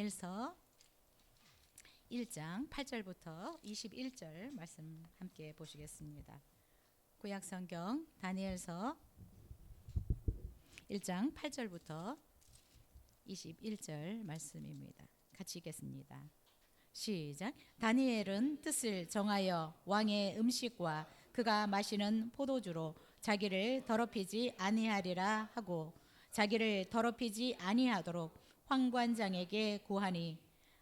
다니엘서 1장 8절부터 21절 말씀 함께 보시겠습니다. 구약성경 다니엘서 1장 8절부터 21절 말씀입니다. 같이 읽겠습니다. 시작. 다니엘은 뜻을 정하여 왕의 음식과 그가 마시는 포도주로 자기를 더럽히지 아니하리라 하고 자기를 더럽히지 아니하도록 황관장에게 구하니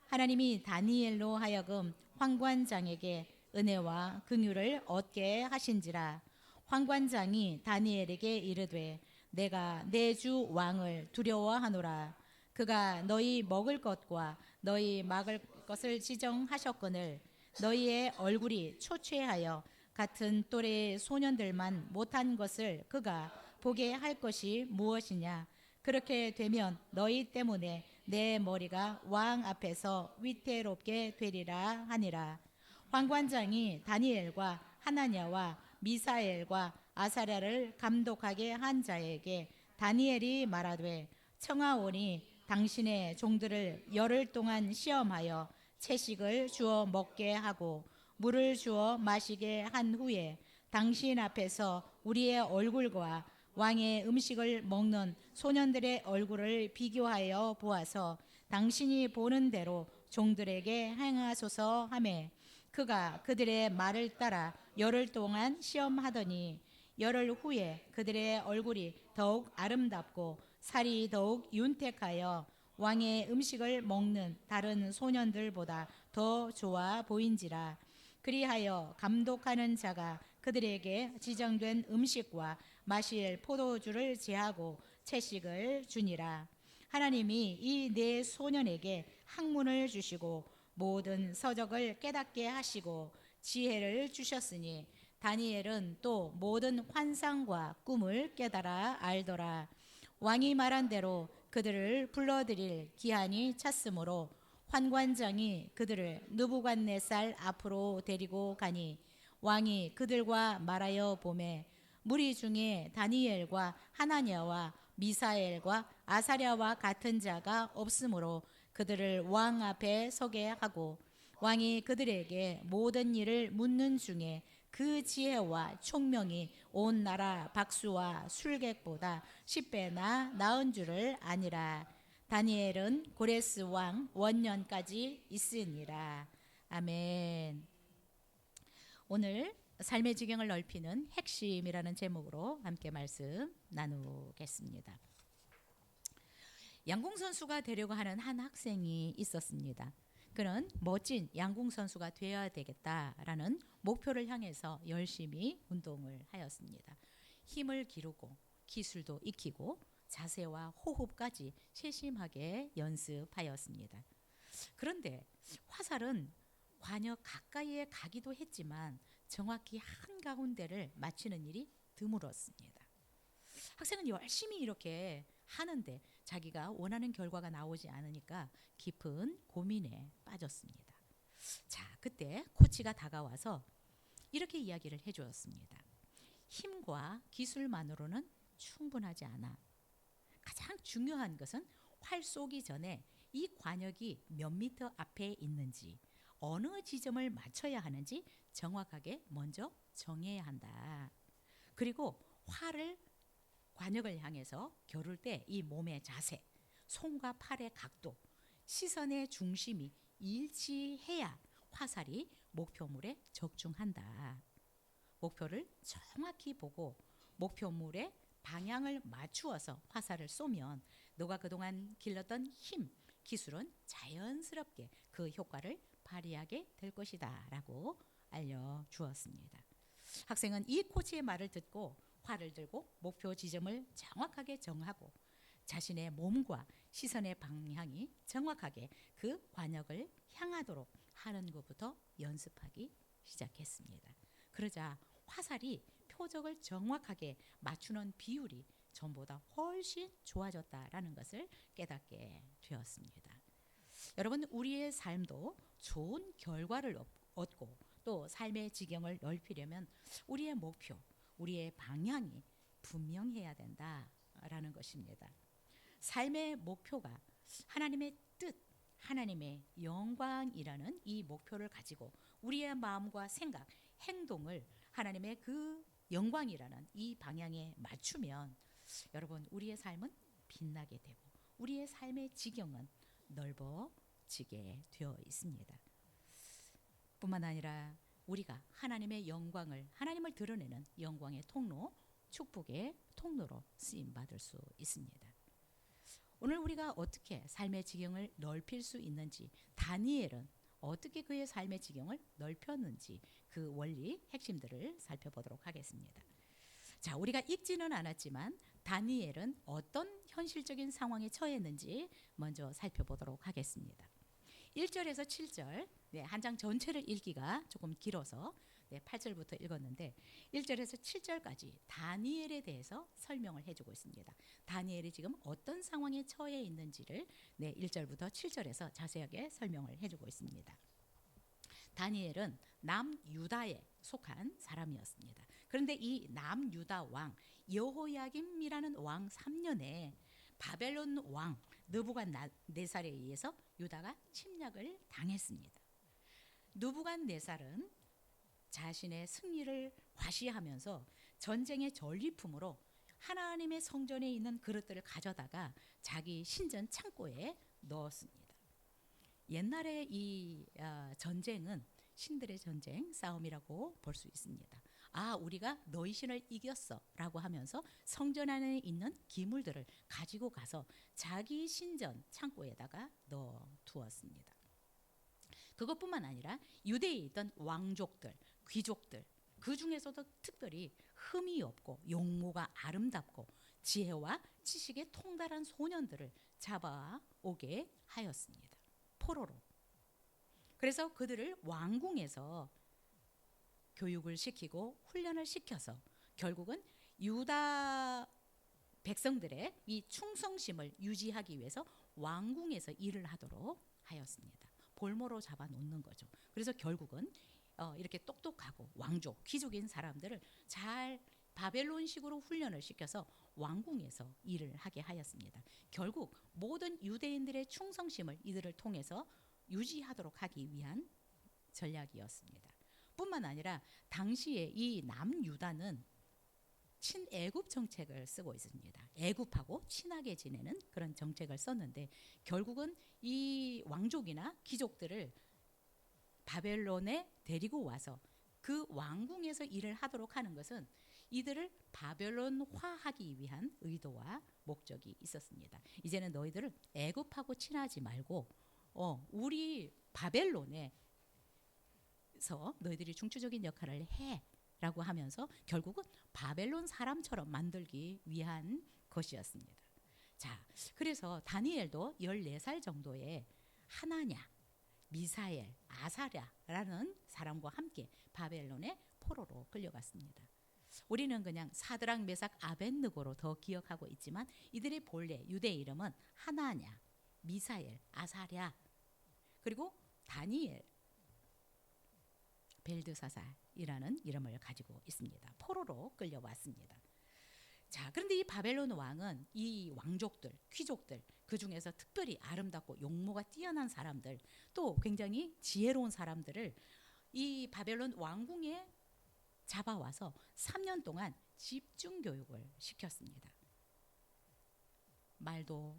하나님이 다니엘로 하여금 황관장에게 은혜와 긍휼을 얻게 하신지라. 황관장이 다니엘에게 이르되 내가 내 주 왕을 두려워하노라. 그가 너희 먹을 것과 너희 막을 것을 지정하셨거늘 너희의 얼굴이 초췌하여 같은 또래의 소년들만 못한 것을 그가 보게 할 것이 무엇이냐. 그렇게 되면 너희 때문에 내 머리가 왕 앞에서 위태롭게 되리라 하니라. 황관장이 다니엘과 하나냐와 미사엘과 아사랴를 감독하게 한 자에게 다니엘이 말하되 청하오니 당신의 종들을 열흘 동안 시험하여 채식을 주어 먹게 하고 물을 주어 마시게 한 후에 당신 앞에서 우리의 얼굴과 왕의 음식을 먹는 소년들의 얼굴을 비교하여 보아서 당신이 보는 대로 종들에게 행하소서 하매 그가 그들의 말을 따라 열흘 동안 시험하더니 열흘 후에 그들의 얼굴이 더욱 아름답고 살이 더욱 윤택하여 왕의 음식을 먹는 다른 소년들보다 더 좋아 보인지라. 그리하여 감독하는 자가 그들에게 지정된 음식과 마실 포도주를 제하고 채식을 주니라. 하나님이 이 네 소년에게 학문을 주시고 모든 서적을 깨닫게 하시고 지혜를 주셨으니 다니엘은 또 모든 환상과 꿈을 깨달아 알더라. 왕이 말한 대로 그들을 불러들일 기한이 찼으므로 환관장이 그들을 느부갓네살 앞으로 데리고 가니 왕이 그들과 말하여 보매 무리 중에 다니엘과 하나냐와 미사엘과 아사랴와 같은 자가 없으므로 그들을 왕 앞에 서게 하고 왕이 그들에게 모든 일을 묻는 중에 그 지혜와 총명이 온 나라 박수와 술객보다 10배나 나은 줄을 아니라. 다니엘은 고레스 왕 원년까지 있으니라. 아멘. 오늘 삶의 지경을 넓히는 핵심이라는 제목으로 함께 말씀 나누겠습니다. 양궁 선수가 되려고 하는 한 학생이 있었습니다. 그는 멋진 양궁 선수가 되어야 되겠다라는 목표를 향해서 열심히 운동을 하였습니다. 힘을 기르고 기술도 익히고 자세와 호흡까지 세심하게 연습하였습니다. 그런데 화살은 관역 가까이에 가기도 했지만 정확히 한가운데를 맞추는 일이 드물었습니다. 학생은 열심히 이렇게 하는데 자기가 원하는 결과가 나오지 않으니까 깊은 고민에 빠졌습니다. 자, 그때 코치가 다가와서 이렇게 이야기를 해주었습니다. 힘과 기술만으로는 충분하지 않아. 가장 중요한 것은 활 쏘기 전에 이 관역이 몇 미터 앞에 있는지 어느 지점을 맞춰야 하는지 정확하게 먼저 정해야 한다. 그리고 활을 관역을 향해서 겨룰 때 이 몸의 자세, 손과 팔의 각도, 시선의 중심이 일치해야 화살이 목표물에 적중한다. 목표를 정확히 보고 목표물의 방향을 맞추어서 화살을 쏘면 너가 그동안 길렀던 힘, 기술은 자연스럽게 그 효과를 발휘하게 될 것이다 라고 알려주었습니다. 학생은 이 코치의 말을 듣고 활을 들고 목표 지점을 정확하게 정하고 자신의 몸과 시선의 방향이 정확하게 그 관역을 향하도록 하는 것부터 연습하기 시작했습니다. 그러자 화살이 표적을 정확하게 맞추는 비율이 전보다 훨씬 좋아졌다라는 것을 깨닫게 되었습니다. 여러분, 우리의 삶도 좋은 결과를 얻고 또 삶의 지경을 넓히려면 우리의 목표, 우리의 방향이 분명해야 된다라는 것입니다. 삶의 목표가 하나님의 뜻, 하나님의 영광이라는 이 목표를 가지고 우리의 마음과 생각, 행동을 하나님의 그 영광이라는 이 방향에 맞추면 여러분 우리의 삶은 빛나게 되고 우리의 삶의 지경은 넓어지게 되어 있습니다. 뿐만 아니라 우리가 하나님의 영광을 하나님을 드러내는 영광의 통로, 축복의 통로로 쓰임 받을 수 있습니다. 오늘 우리가 어떻게 삶의 지경을 넓힐 수 있는지, 다니엘은 어떻게 그의 삶의 지경을 넓혔는지 그 원리 핵심들을 살펴보도록 하겠습니다. 자, 우리가 읽지는 않았지만 다니엘은 어떤 현실적인 상황에 처했는지 먼저 살펴보도록 하겠습니다. 1절에서 7절, 한 장 전체를 읽기가 조금 길어서 8절부터 읽었는데 1절에서 7절까지 다니엘에 대해서 설명을 해주고 있습니다. 다니엘이 지금 어떤 상황에 처해 있는지를 1절부터 7절에서 자세하게 설명을 해주고 있습니다. 다니엘은 남유다에 속한 사람이었습니다. 그런데 이 남유다 왕 여호야김이라는 왕 3년에 바벨론 왕 느부갓네살에 의해서 유다가 침략을 당했습니다. 느부갓네살은 자신의 승리를 과시하면서 전쟁의 전리품으로 하나님의 성전에 있는 그릇들을 가져다가 자기 신전 창고에 넣었습니다. 옛날에 이 전쟁은 신들의 전쟁 싸움이라고 볼 수 있습니다. 아, 우리가 너희 신을 이겼어 라고 하면서 성전 안에 있는 기물들을 가지고 가서 자기 신전 창고에다가 넣어두었습니다. 그것뿐만 아니라 유대에 있던 왕족들, 귀족들, 그 중에서도 특별히 흠이 없고 용모가 아름답고 지혜와 지식에 통달한 소년들을 잡아오게 하였습니다. 포로로. 그래서 그들을 왕궁에서 교육을 시키고 훈련을 시켜서 결국은 유다 백성들의 이 충성심을 유지하기 위해서 왕궁에서 일을 하도록 하였습니다. 볼모로 잡아놓는 거죠. 그래서 결국은 이렇게 똑똑하고 왕족, 귀족인 사람들을 잘 바벨론식으로 훈련을 시켜서 왕궁에서 일을 하게 하였습니다. 결국 모든 유대인들의 충성심을 이들을 통해서 유지하도록 하기 위한 전략이었습니다. 뿐만 아니라 당시에 이 남유다는 친애굽 정책을 쓰고 있습니다. 애굽하고 친하게 지내는 그런 정책을 썼는데 결국은 이 왕족이나 귀족들을 바벨론에 데리고 와서 그 왕궁에서 일을 하도록 하는 것은 이들을 바벨론화하기 위한 의도와 목적이 있었습니다. 이제는 너희들을 애굽하고 친하지 말고 우리 바벨론에서 너희들이 중추적인 역할을 해 라고 하면서 결국은 바벨론 사람처럼 만들기 위한 것이었습니다. 자, 그래서 다니엘도 14살 정도에 하나냐, 미사엘, 아사랴라는 사람과 함께 바벨론의 포로로 끌려갔습니다. 우리는 그냥 사드락, 메삭, 아벳느고로 더 기억하고 있지만 이들의 본래 유대 이름은 하나냐, 미사엘, 아사랴, 그리고 다니엘, 벨드사살이라는 이름을 가지고 있습니다. 포로로 끌려왔습니다. 자, 그런데 이 바벨론 왕은 이 왕족들, 귀족들, 그 중에서 특별히 아름답고 용모가 뛰어난 사람들, 또 굉장히 지혜로운 사람들을 이 바벨론 왕궁에 잡아와서 3년 동안 집중 교육을 시켰습니다. 말도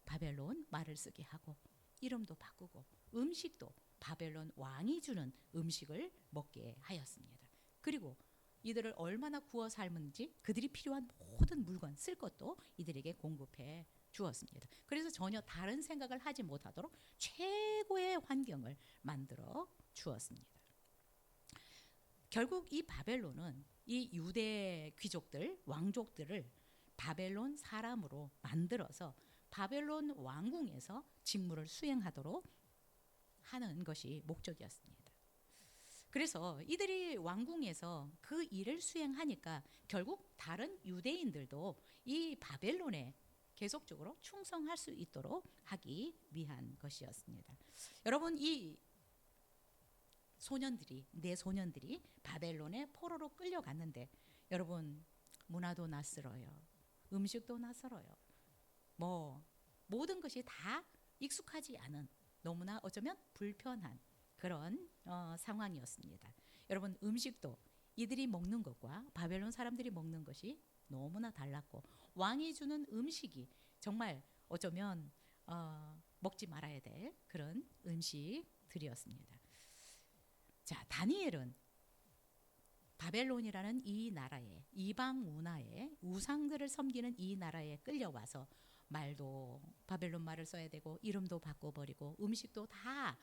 바벨론 말을 쓰게 하고 이름도 바꾸고 음식도 바벨론 왕이 주는 음식을 먹게 하였습니다. 그리고 이들을 얼마나 구워 삶은지 그들이 필요한 모든 물건, 쓸 것도 이들에게 공급해 주었습니다. 그래서 전혀 다른 생각을 하지 못하도록 최고의 환경을 만들어 주었습니다. 결국 이 바벨론은 이 유대 귀족들, 왕족들을 바벨론 사람으로 만들어서 바벨론 왕궁에서 직무를 수행하도록 하는 것이 목적이었습니다. 그래서 이들이 왕궁에서 그 일을 수행하니까 결국 다른 유대인들도 이 바벨론에 계속적으로 충성할 수 있도록 하기 위한 것이었습니다. 여러분, 이 소년들이, 내 소년들이 바벨론에 포로로 끌려갔는데 여러분, 문화도 낯설어요. 음식도 낯설어요. 모든 것이 다 익숙하지 않은 너무나 어쩌면 불편한 그런 상황이었습니다. 여러분 음식도 이들이 먹는 것과 바벨론 사람들이 먹는 것이 너무나 달랐고 왕이 주는 음식이 정말 어쩌면 먹지 말아야 될 그런 음식들이었습니다. 자, 다니엘은 바벨론이라는 이 나라에 이방 문화에 우상들을 섬기는 이 나라에 끌려와서 말도 바벨론 말을 써야 되고 이름도 바꿔버리고 음식도 다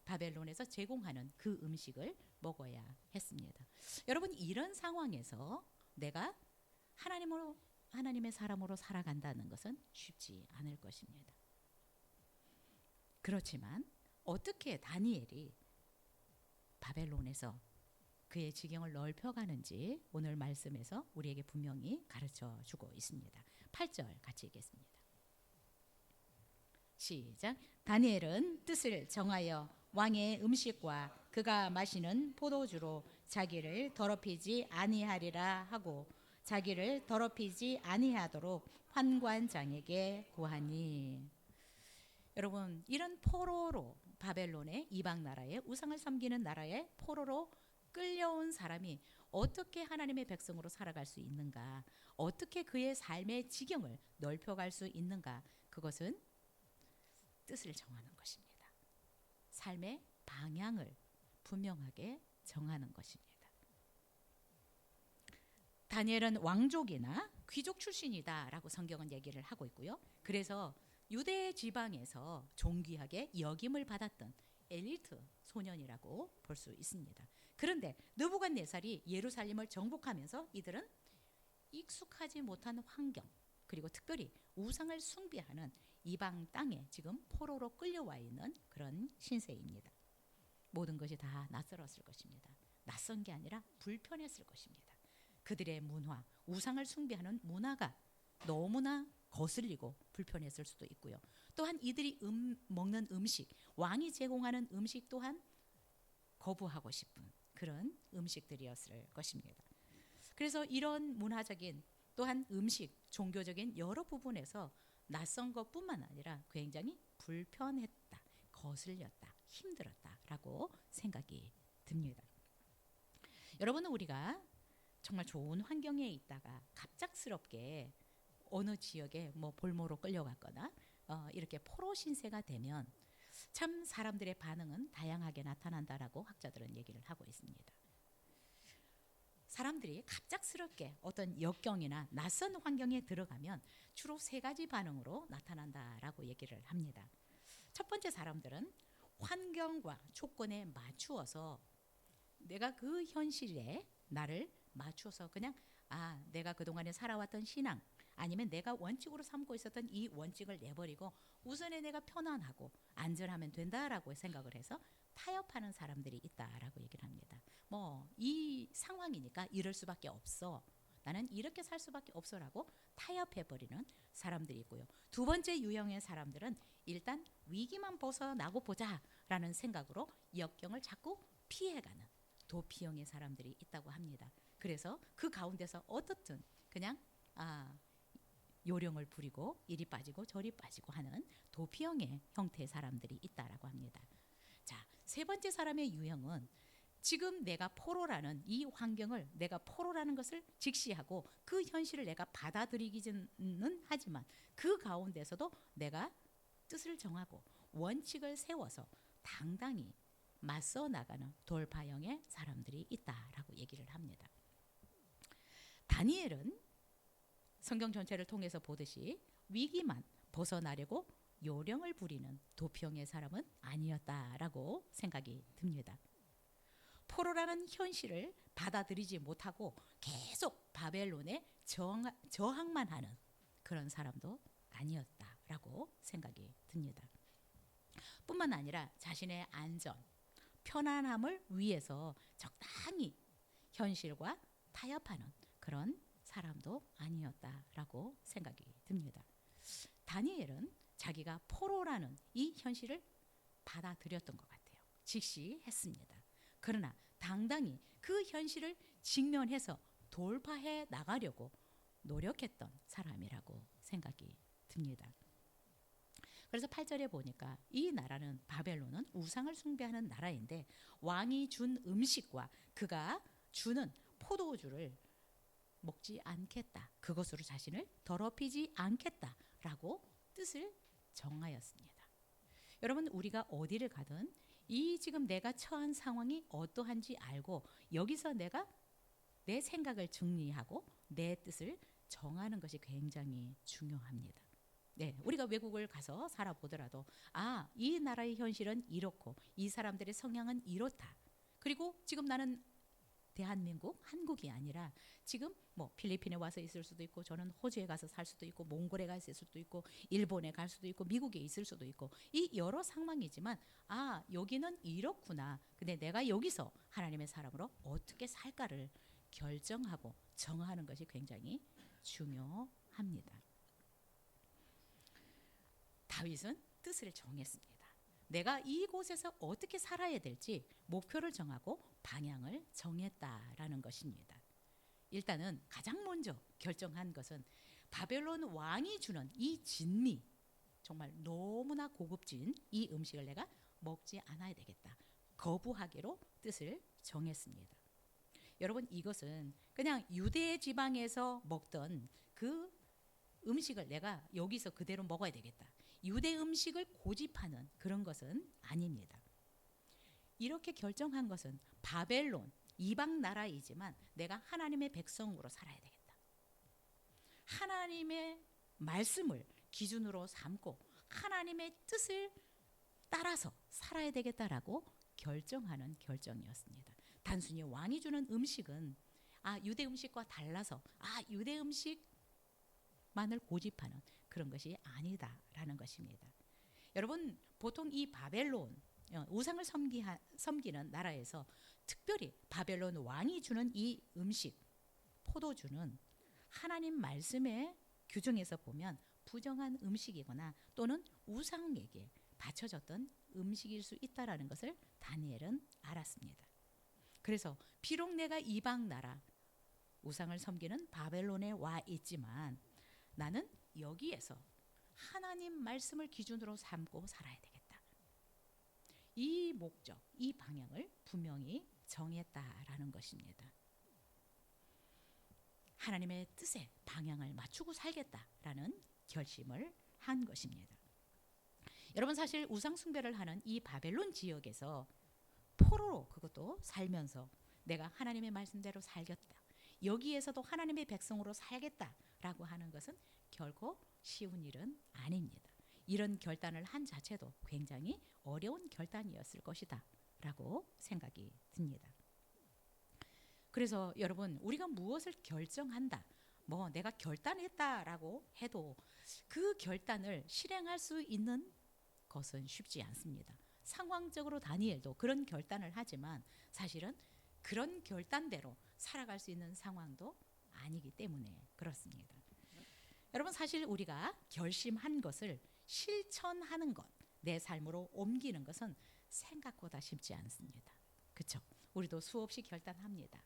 바벨론에서 제공하는 그 음식을 먹어야 했습니다. 여러분 이런 상황에서 내가 하나님의 사람으로 살아간다는 것은 쉽지 않을 것입니다. 그렇지만 어떻게 다니엘이 바벨론에서 그의 지경을 넓혀가는지 오늘 말씀에서 우리에게 분명히 가르쳐 주고 있습니다. 8절 같이 읽겠습니다. 시작. 다니엘은 뜻을 정하여 왕의 음식과 그가 마시는 포도주로 자기를 더럽히지 아니하리라 하고 자기를 더럽히지 아니하도록 환관장에게 구하니. 여러분 이런 포로로 바벨론의 이방 나라의 우상을 섬기는 나라의 포로로 끌려온 사람이 어떻게 하나님의 백성으로 살아갈 수 있는가, 어떻게 그의 삶의 지경을 넓혀갈 수 있는가, 그것은 뜻을 정하는 것입니다. 삶의 방향을 분명하게 정하는 것입니다. 다니엘은 왕족이나 귀족 출신이다라고 성경은 얘기를 하고 있고요. 그래서 유대 지방에서 존귀하게 역임을 받았던 엘리트 소년이라고 볼 수 있습니다. 그런데 느부갓네살이 예루살렘을 정복하면서 이들은 익숙하지 못한 환경 그리고 특별히 우상을 숭배하는 이방 땅에 지금 포로로 끌려와 있는 그런 신세입니다. 모든 것이 다 낯설었을 것입니다. 낯선 게 아니라 불편했을 것입니다. 그들의 문화, 우상을 숭배하는 문화가 너무나 거슬리고 불편했을 수도 있고요. 또한 이들이 먹는 음식, 왕이 제공하는 음식 또한 거부하고 싶은 그런 음식들이었을 것입니다. 그래서 이런 문화적인 또한 음식, 종교적인 여러 부분에서 낯선 것뿐만 아니라 굉장히 불편했다, 거슬렸다, 힘들었다라고 생각이 듭니다. 여러분은 우리가 정말 좋은 환경에 있다가 갑작스럽게 어느 지역에 볼모로 끌려갔거나 이렇게 포로 신세가 되면 참 사람들의 반응은 다양하게 나타난다라고 학자들은 얘기를 하고 있습니다. 사람들이 갑작스럽게 어떤 역경이나 낯선 환경에 들어가면 주로 세 가지 반응으로 나타난다라고 얘기를 합니다. 첫 번째 사람들은 환경과 조건에 맞추어서 내가 그 현실에 나를 맞추어서 그냥 내가 그동안에 살아왔던 신앙 아니면 내가 원칙으로 삼고 있었던 이 원칙을 내버리고 우선에 내가 편안하고 안전하면 된다라고 생각을 해서 타협하는 사람들이 있다라고 얘기를 합니다. 이 상황이니까 이럴 수밖에 없어. 나는 이렇게 살 수밖에 없어라고 타협해버리는 사람들이 있고요. 두 번째 유형의 사람들은 일단 위기만 벗어나고 보자라는 생각으로 역경을 자꾸 피해가는 도피형의 사람들이 있다고 합니다. 그래서 그 가운데서 어떻든 그냥 요령을 부리고 이리 빠지고 저리 빠지고 하는 도피형의 형태의 사람들이 있다라고 합니다. 자, 세 번째 사람의 유형은 지금 내가 포로라는 이 환경을 내가 포로라는 것을 직시하고 그 현실을 내가 받아들이기는 하지만 그 가운데서도 내가 뜻을 정하고 원칙을 세워서 당당히 맞서 나가는 돌파형의 사람들이 있다라고 얘기를 합니다. 다니엘은 성경 전체를 통해서 보듯이 위기만 벗어나려고 요령을 부리는 도피형의 사람은 아니었다라고 생각이 듭니다. 포로라는 현실을 받아들이지 못하고 계속 바벨론에 저항만 하는 그런 사람도 아니었다라고 생각이 듭니다. 뿐만 아니라 자신의 안전, 편안함을 위해서 적당히 현실과 타협하는 그런 사람도 아니었다라고 생각이 듭니다. 다니엘은 자기가 포로라는 이 현실을 받아들였던 것 같아요. 직시했습니다. 그러나 당당히 그 현실을 직면해서 돌파해 나가려고 노력했던 사람이라고 생각이 듭니다. 그래서 8절에 보니까 이 나라는 바벨론은 우상을 숭배하는 나라인데 왕이 준 음식과 그가 주는 포도주를 먹지 않겠다. 그것으로 자신을 더럽히지 않겠다라고 뜻을 정하였습니다. 여러분, 우리가 어디를 가든 이 지금 내가 처한 상황이 어떠한지 알고 여기서 내가 내 생각을 정리하고 내 뜻을 정하는 것이 굉장히 중요합니다. 네, 우리가 외국을 가서 살아보더라도 이 나라의 현실은 이렇고 이 사람들의 성향은 이렇다. 그리고 지금 나는 대한민국, 한국이 아니라 지금 뭐 필리핀에 와서 있을 수도 있고 저는 호주에 가서 살 수도 있고 몽골에 가 있을 수도 있고 일본에 갈 수도 있고 미국에 있을 수도 있고 이 여러 상황이지만 여기는 이렇구나. 근데 내가 여기서 하나님의 사람으로 어떻게 살까를 결정하고 정하는 것이 굉장히 중요합니다. 다윗은 뜻을 정했습니다. 내가 이곳에서 어떻게 살아야 될지 목표를 정하고 방향을 정했다라는 것입니다. 일단은 가장 먼저 결정한 것은 바벨론 왕이 주는 이 진미, 정말 너무나 고급진 이 음식을 내가 먹지 않아야 되겠다. 거부하기로 뜻을 정했습니다. 여러분, 이것은 그냥 유대 지방에서 먹던 그 음식을 내가 여기서 그대로 먹어야 되겠다. 유대 음식을 고집하는 그런 것은 아닙니다. 이렇게 결정한 것은 바벨론, 이방 나라이지만 내가 하나님의 백성으로 살아야 되겠다. 하나님의 말씀을 기준으로 삼고 하나님의 뜻을 따라서 살아야 되겠다라고 결정하는 결정이었습니다. 단순히 왕이 주는 음식은 유대 음식과 달라서 유대 음식만을 고집하는 그런 것이 아니다라는 것입니다. 여러분, 보통 이 바벨론 우상을 섬기는 나라에서 특별히 바벨론 왕이 주는 이 음식 포도주는 하나님 말씀의 규정에서 보면 부정한 음식이거나 또는 우상에게 바쳐졌던 음식일 수 있다라는 것을 다니엘은 알았습니다. 그래서 비록 내가 이방 나라 우상을 섬기는 바벨론에 와 있지만 나는 여기에서 하나님 말씀을 기준으로 삼고 살아야 되겠다. 이 목적, 이 방향을 분명히 정했다라는 것입니다. 하나님의 뜻에 방향을 맞추고 살겠다라는 결심을 한 것입니다. 여러분, 사실 우상 숭배를 하는 이 바벨론 지역에서 포로로 그것도 살면서 내가 하나님의 말씀대로 살겠다. 여기에서도 하나님의 백성으로 살겠다라고 하는 것은 결코 쉬운 일은 아닙니다. 이런 결단을 한 자체도 굉장히 어려운 결단이었을 것이다 라고 생각이 듭니다. 그래서 여러분, 우리가 무엇을 결정한다, 내가 결단했다라고 해도 그 결단을 실행할 수 있는 것은 쉽지 않습니다. 상황적으로 다니엘도 그런 결단을 하지만 사실은 그런 결단대로 살아갈 수 있는 상황도 아니기 때문에 그렇습니다. 여러분, 사실 우리가 결심한 것을 실천하는 것, 내 삶으로 옮기는 것은 생각보다 쉽지 않습니다. 그렇죠? 우리도 수없이 결단합니다.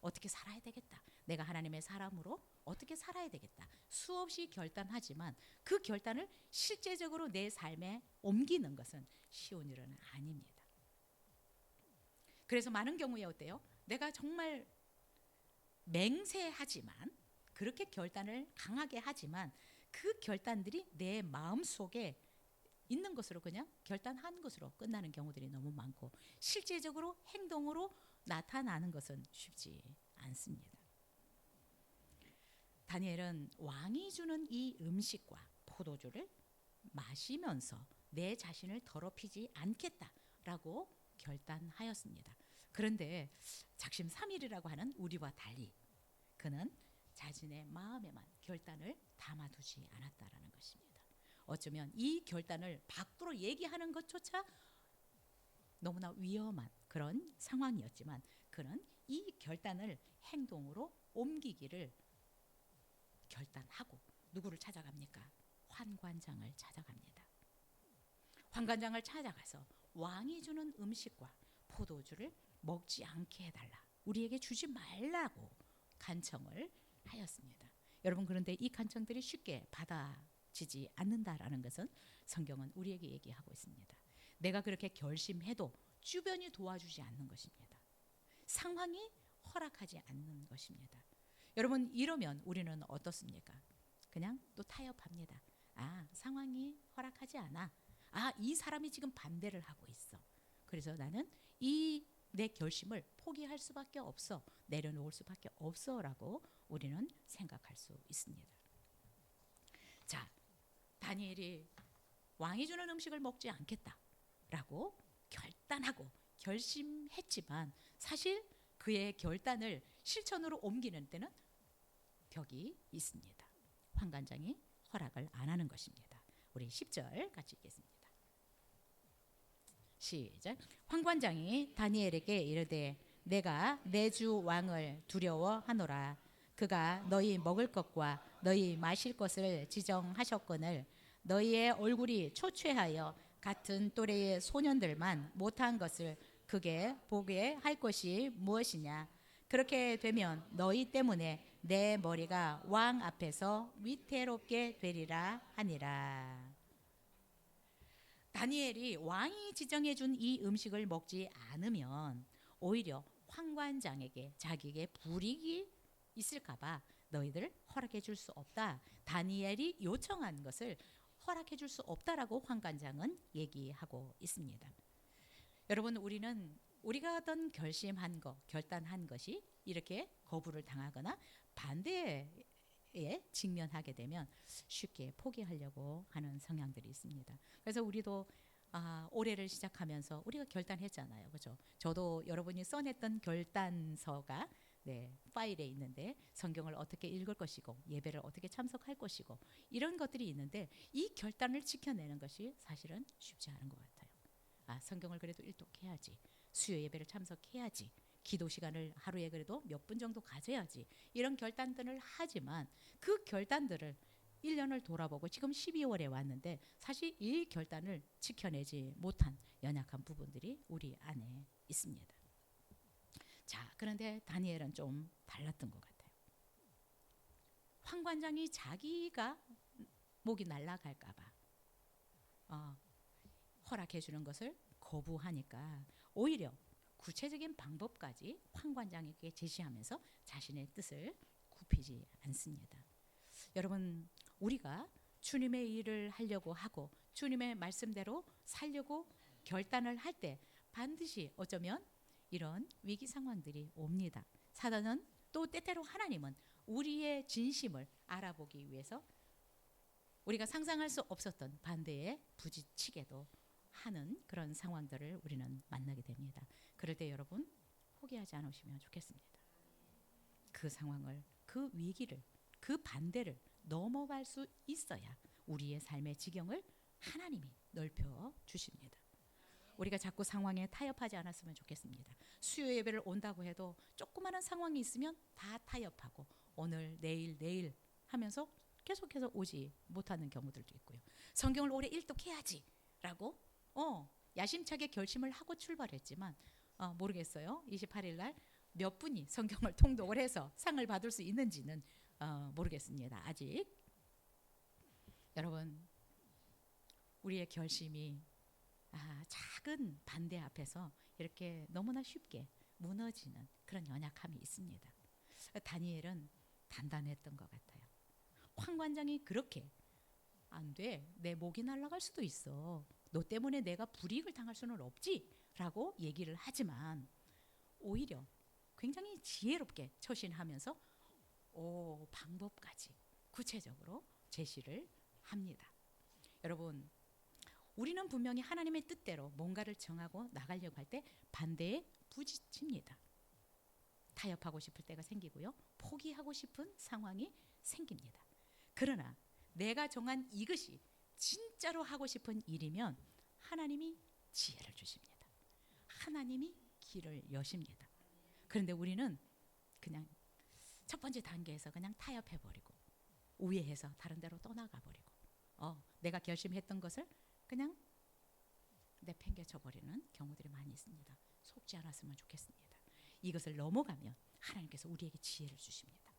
어떻게 살아야 되겠다. 내가 하나님의 사람으로 어떻게 살아야 되겠다. 수없이 결단하지만 그 결단을 실제적으로 내 삶에 옮기는 것은 쉬운 일은 아닙니다. 그래서 많은 경우에 어때요? 내가 정말 맹세하지만 그렇게 결단을 강하게 하지만 그 결단들이 내 마음속에 있는 것으로 그냥 결단한 것으로 끝나는 경우들이 너무 많고 실제적으로 행동으로 나타나는 것은 쉽지 않습니다. 다니엘은 왕이 주는 이 음식과 포도주를 마시면서 내 자신을 더럽히지 않겠다라고 결단하였습니다. 그런데 작심삼일이라고 하는 우리와 달리 그는 자신의 마음에만 결단을 담아두지 않았다라는 것입니다. 어쩌면 이 결단을 밖으로 얘기하는 것조차 너무나 위험한 그런 상황이었지만 그는 이 결단을 행동으로 옮기기를 결단하고 누구를 찾아갑니까? 환관장을 찾아갑니다. 환관장을 찾아가서 왕이 주는 음식과 포도주를 먹지 않게 해달라. 우리에게 주지 말라고 간청을 하였습니다. 여러분, 그런데 이 간청들이 쉽게 허락지지 않는다라는 것은 성경은 우리에게 얘기하고 있습니다. 내가 그렇게 결심해도 주변이 도와주지 않는 것입니다. 상황이 허락하지 않는 것입니다. 여러분, 이러면 우리는 어떻습니까? 그냥 또 타협합니다. 아, 상황이 허락하지 않아. 아, 이 사람이 지금 반대를 하고 있어. 그래서 나는 내 결심을 포기할 수밖에 없어. 내려놓을 수밖에 없어라고 우리는 생각할 수 있습니다. 자, 다니엘이 왕이 주는 음식을 먹지 않겠다라고 결단하고 결심했지만 사실 그의 결단을 실천으로 옮기는 때는 벽이 있습니다. 환관장이 허락을 안 하는 것입니다. 우리 10절 같이 읽겠습니다. 시작. 환관장이 다니엘에게 이르되 내가 내 주 왕을 두려워하노라. 그가 너희 먹을 것과 너희 마실 것을 지정하셨거늘 너희의 얼굴이 초췌하여 같은 또래의 소년들만 못한 것을 그게 보게 할 것이 무엇이냐. 그렇게 되면 너희 때문에 내 머리가 왕 앞에서 위태롭게 되리라 하니라. 다니엘이 왕이 지정해 준 이 음식을 먹지 않으면 오히려 환관장에게 자기에게 불이익이 있을까 봐 너희들 허락해 줄 수 없다. 다니엘이 요청한 것을 허락해 줄 수 없다라고 환관장은 얘기하고 있습니다. 여러분, 우리가 어떤 결심한 것, 결단한 것이 이렇게 거부를 당하거나 반대에 직면하게 되면 쉽게 포기하려고 하는 성향들이 있습니다. 그래서 우리도 올해를 시작하면서 우리가 결단했잖아요. 그렇죠? 저도 여러분이 써냈던 결단서가 파일에 있는데 성경을 어떻게 읽을 것이고 예배를 어떻게 참석할 것이고 이런 것들이 있는데 이 결단을 지켜내는 것이 사실은 쉽지 않은 것 같아요. 성경을 그래도 일독해야지. 수요 예배를 참석해야지. 기도 시간을 하루에 그래도 몇 분 정도 가져야지. 이런 결단들을 하지만 그 결단들을 1년을 돌아보고 지금 12월에 왔는데 사실 이 결단을 지켜내지 못한 연약한 부분들이 우리 안에 있습니다. 자, 그런데 다니엘은 좀 달랐던 것 같아요. 환관장이 자기가 목이 날아갈까 봐 허락해 주는 것을 거부하니까 오히려 구체적인 방법까지 환관장에게 제시하면서 자신의 뜻을 굽히지 않습니다. 여러분, 우리가 주님의 일을 하려고 하고 주님의 말씀대로 살려고 결단을 할 때 반드시 어쩌면 이런 위기 상황들이 옵니다. 사단은 또 때때로 하나님은 우리의 진심을 알아보기 위해서 우리가 상상할 수 없었던 반대에 부딪히게도 하는 그런 상황들을 우리는 만나게 됩니다. 그럴 때 여러분 포기하지 않으시면 좋겠습니다. 그 상황을, 그 위기를, 그 반대를 넘어갈 수 있어야 우리의 삶의 지경을 하나님이 넓혀 주십니다. 우리가 자꾸 상황에 타협하지 않았으면 좋겠습니다. 수요 예배를 온다고 해도 조그마한 상황이 있으면 다 타협하고 오늘 내일 하면서 계속해서 오지 못하는 경우들도 있고요. 성경을 올해 일독해야지 라고 야심차게 결심을 하고 출발했지만 모르겠어요. 28일 날 몇 분이 성경을 통독을 해서 상을 받을 수 있는지는 모르겠습니다. 아직. 여러분, 우리의 결심이 작은 반대 앞에서 이렇게 너무나 쉽게 무너지는 그런 연약함이 있습니다. 다니엘은 단단했던 것 같아요. 환관장이 그렇게 안 돼, 내 목이 날아갈 수도 있어, 너 때문에 내가 불이익을 당할 수는 없지 라고 얘기를 하지만 오히려 굉장히 지혜롭게 처신하면서 방법까지 구체적으로 제시를 합니다. 여러분, 우리는 분명히 하나님의 뜻대로 뭔가를 정하고 나가려고 할 때 반대에 부딪힙니다. 타협하고 싶을 때가 생기고요. 포기하고 싶은 상황이 생깁니다. 그러나 내가 정한 이것이 진짜로 하고 싶은 일이면 하나님이 지혜를 주십니다. 하나님이 길을 여십니다. 그런데 우리는 그냥 첫 번째 단계에서 그냥 타협해버리고 우회해서 다른 데로 떠나가버리고 내가 결심했던 것을 그냥 내팽개쳐버리는 경우들이 많이 있습니다. 속지 않았으면 좋겠습니다. 이것을 넘어가면 하나님께서 우리에게 지혜를 주십니다.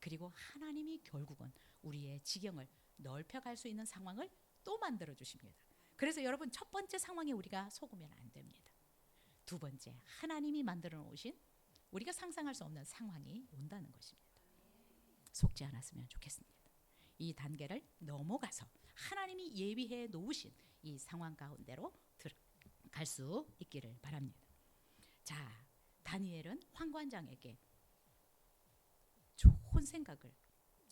그리고 하나님이 결국은 우리의 지경을 넓혀갈 수 있는 상황을 또 만들어 주십니다. 그래서 여러분, 첫 번째 상황에 우리가 속으면 안 됩니다. 두 번째, 하나님이 만들어 놓으신 우리가 상상할 수 없는 상황이 온다는 것입니다. 속지 않았으면 좋겠습니다. 이 단계를 넘어가서 하나님이 예비해 놓으신 이 상황 가운데로 들어갈 수 있기를 바랍니다. 자, 다니엘은 황관장에게 좋은 생각을,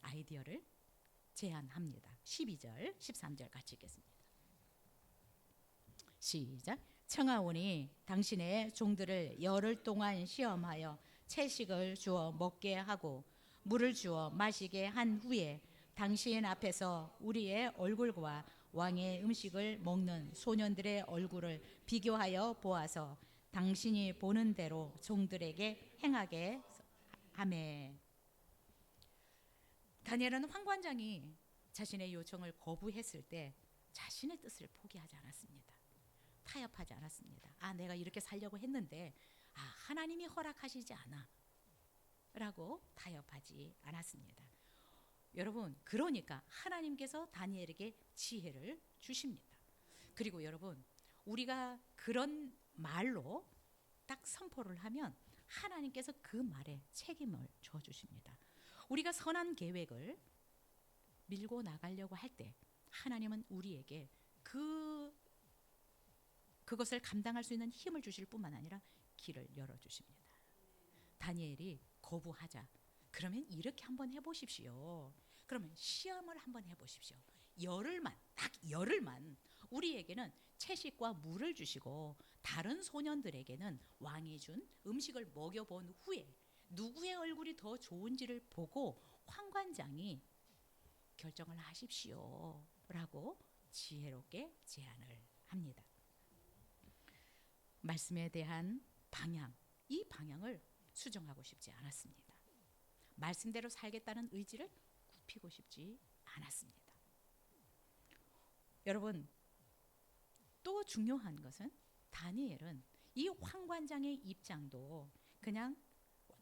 아이디어를 제안합니다. 12절, 13절 같이 읽겠습니다. 시작. 청하오니 당신의 종들을 열흘 동안 시험하여 채식을 주어 먹게 하고 물을 주어 마시게 한 후에 당신 앞에서 우리의 얼굴과 왕의 음식을 먹는 소년들의 얼굴을 비교하여 보아서 당신이 보는 대로 종들에게 행하게 하매. 다니엘은 황관장이 자신의 요청을 거부했을 때 자신의 뜻을 포기하지 않았습니다. 타협하지 않았습니다. 아, 내가 이렇게 살려고 했는데 하나님이 허락하시지 않아 라고 타협하지 않았습니다. 여러분, 그러니까 하나님께서 다니엘에게 지혜를 주십니다. 그리고 여러분, 우리가 그런 말로 딱 선포를 하면 하나님께서 그 말에 책임을 져주십니다. 우리가 선한 계획을 밀고 나가려고 할 때 하나님은 우리에게 그것을 감당할 수 있는 힘을 주실 뿐만 아니라 길을 열어주십니다. 다니엘이 거부하자. 그러면 이렇게 한번 해보십시오. 그러면 시험을 한번 해보십시오. 열흘만, 딱 열흘만 우리에게는 채식과 물을 주시고 다른 소년들에게는 왕이 준 음식을 먹여본 후에 누구의 얼굴이 더 좋은지를 보고 황관장이 결정을 하십시오 라고 지혜롭게 제안을 합니다. 말씀에 대한 방향, 이 방향을 수정하고 싶지 않았습니다. 말씀대로 살겠다는 의지를 굽히고 싶지 않았습니다. 여러분, 또 중요한 것은 다니엘은 이 황관장의 입장도 그냥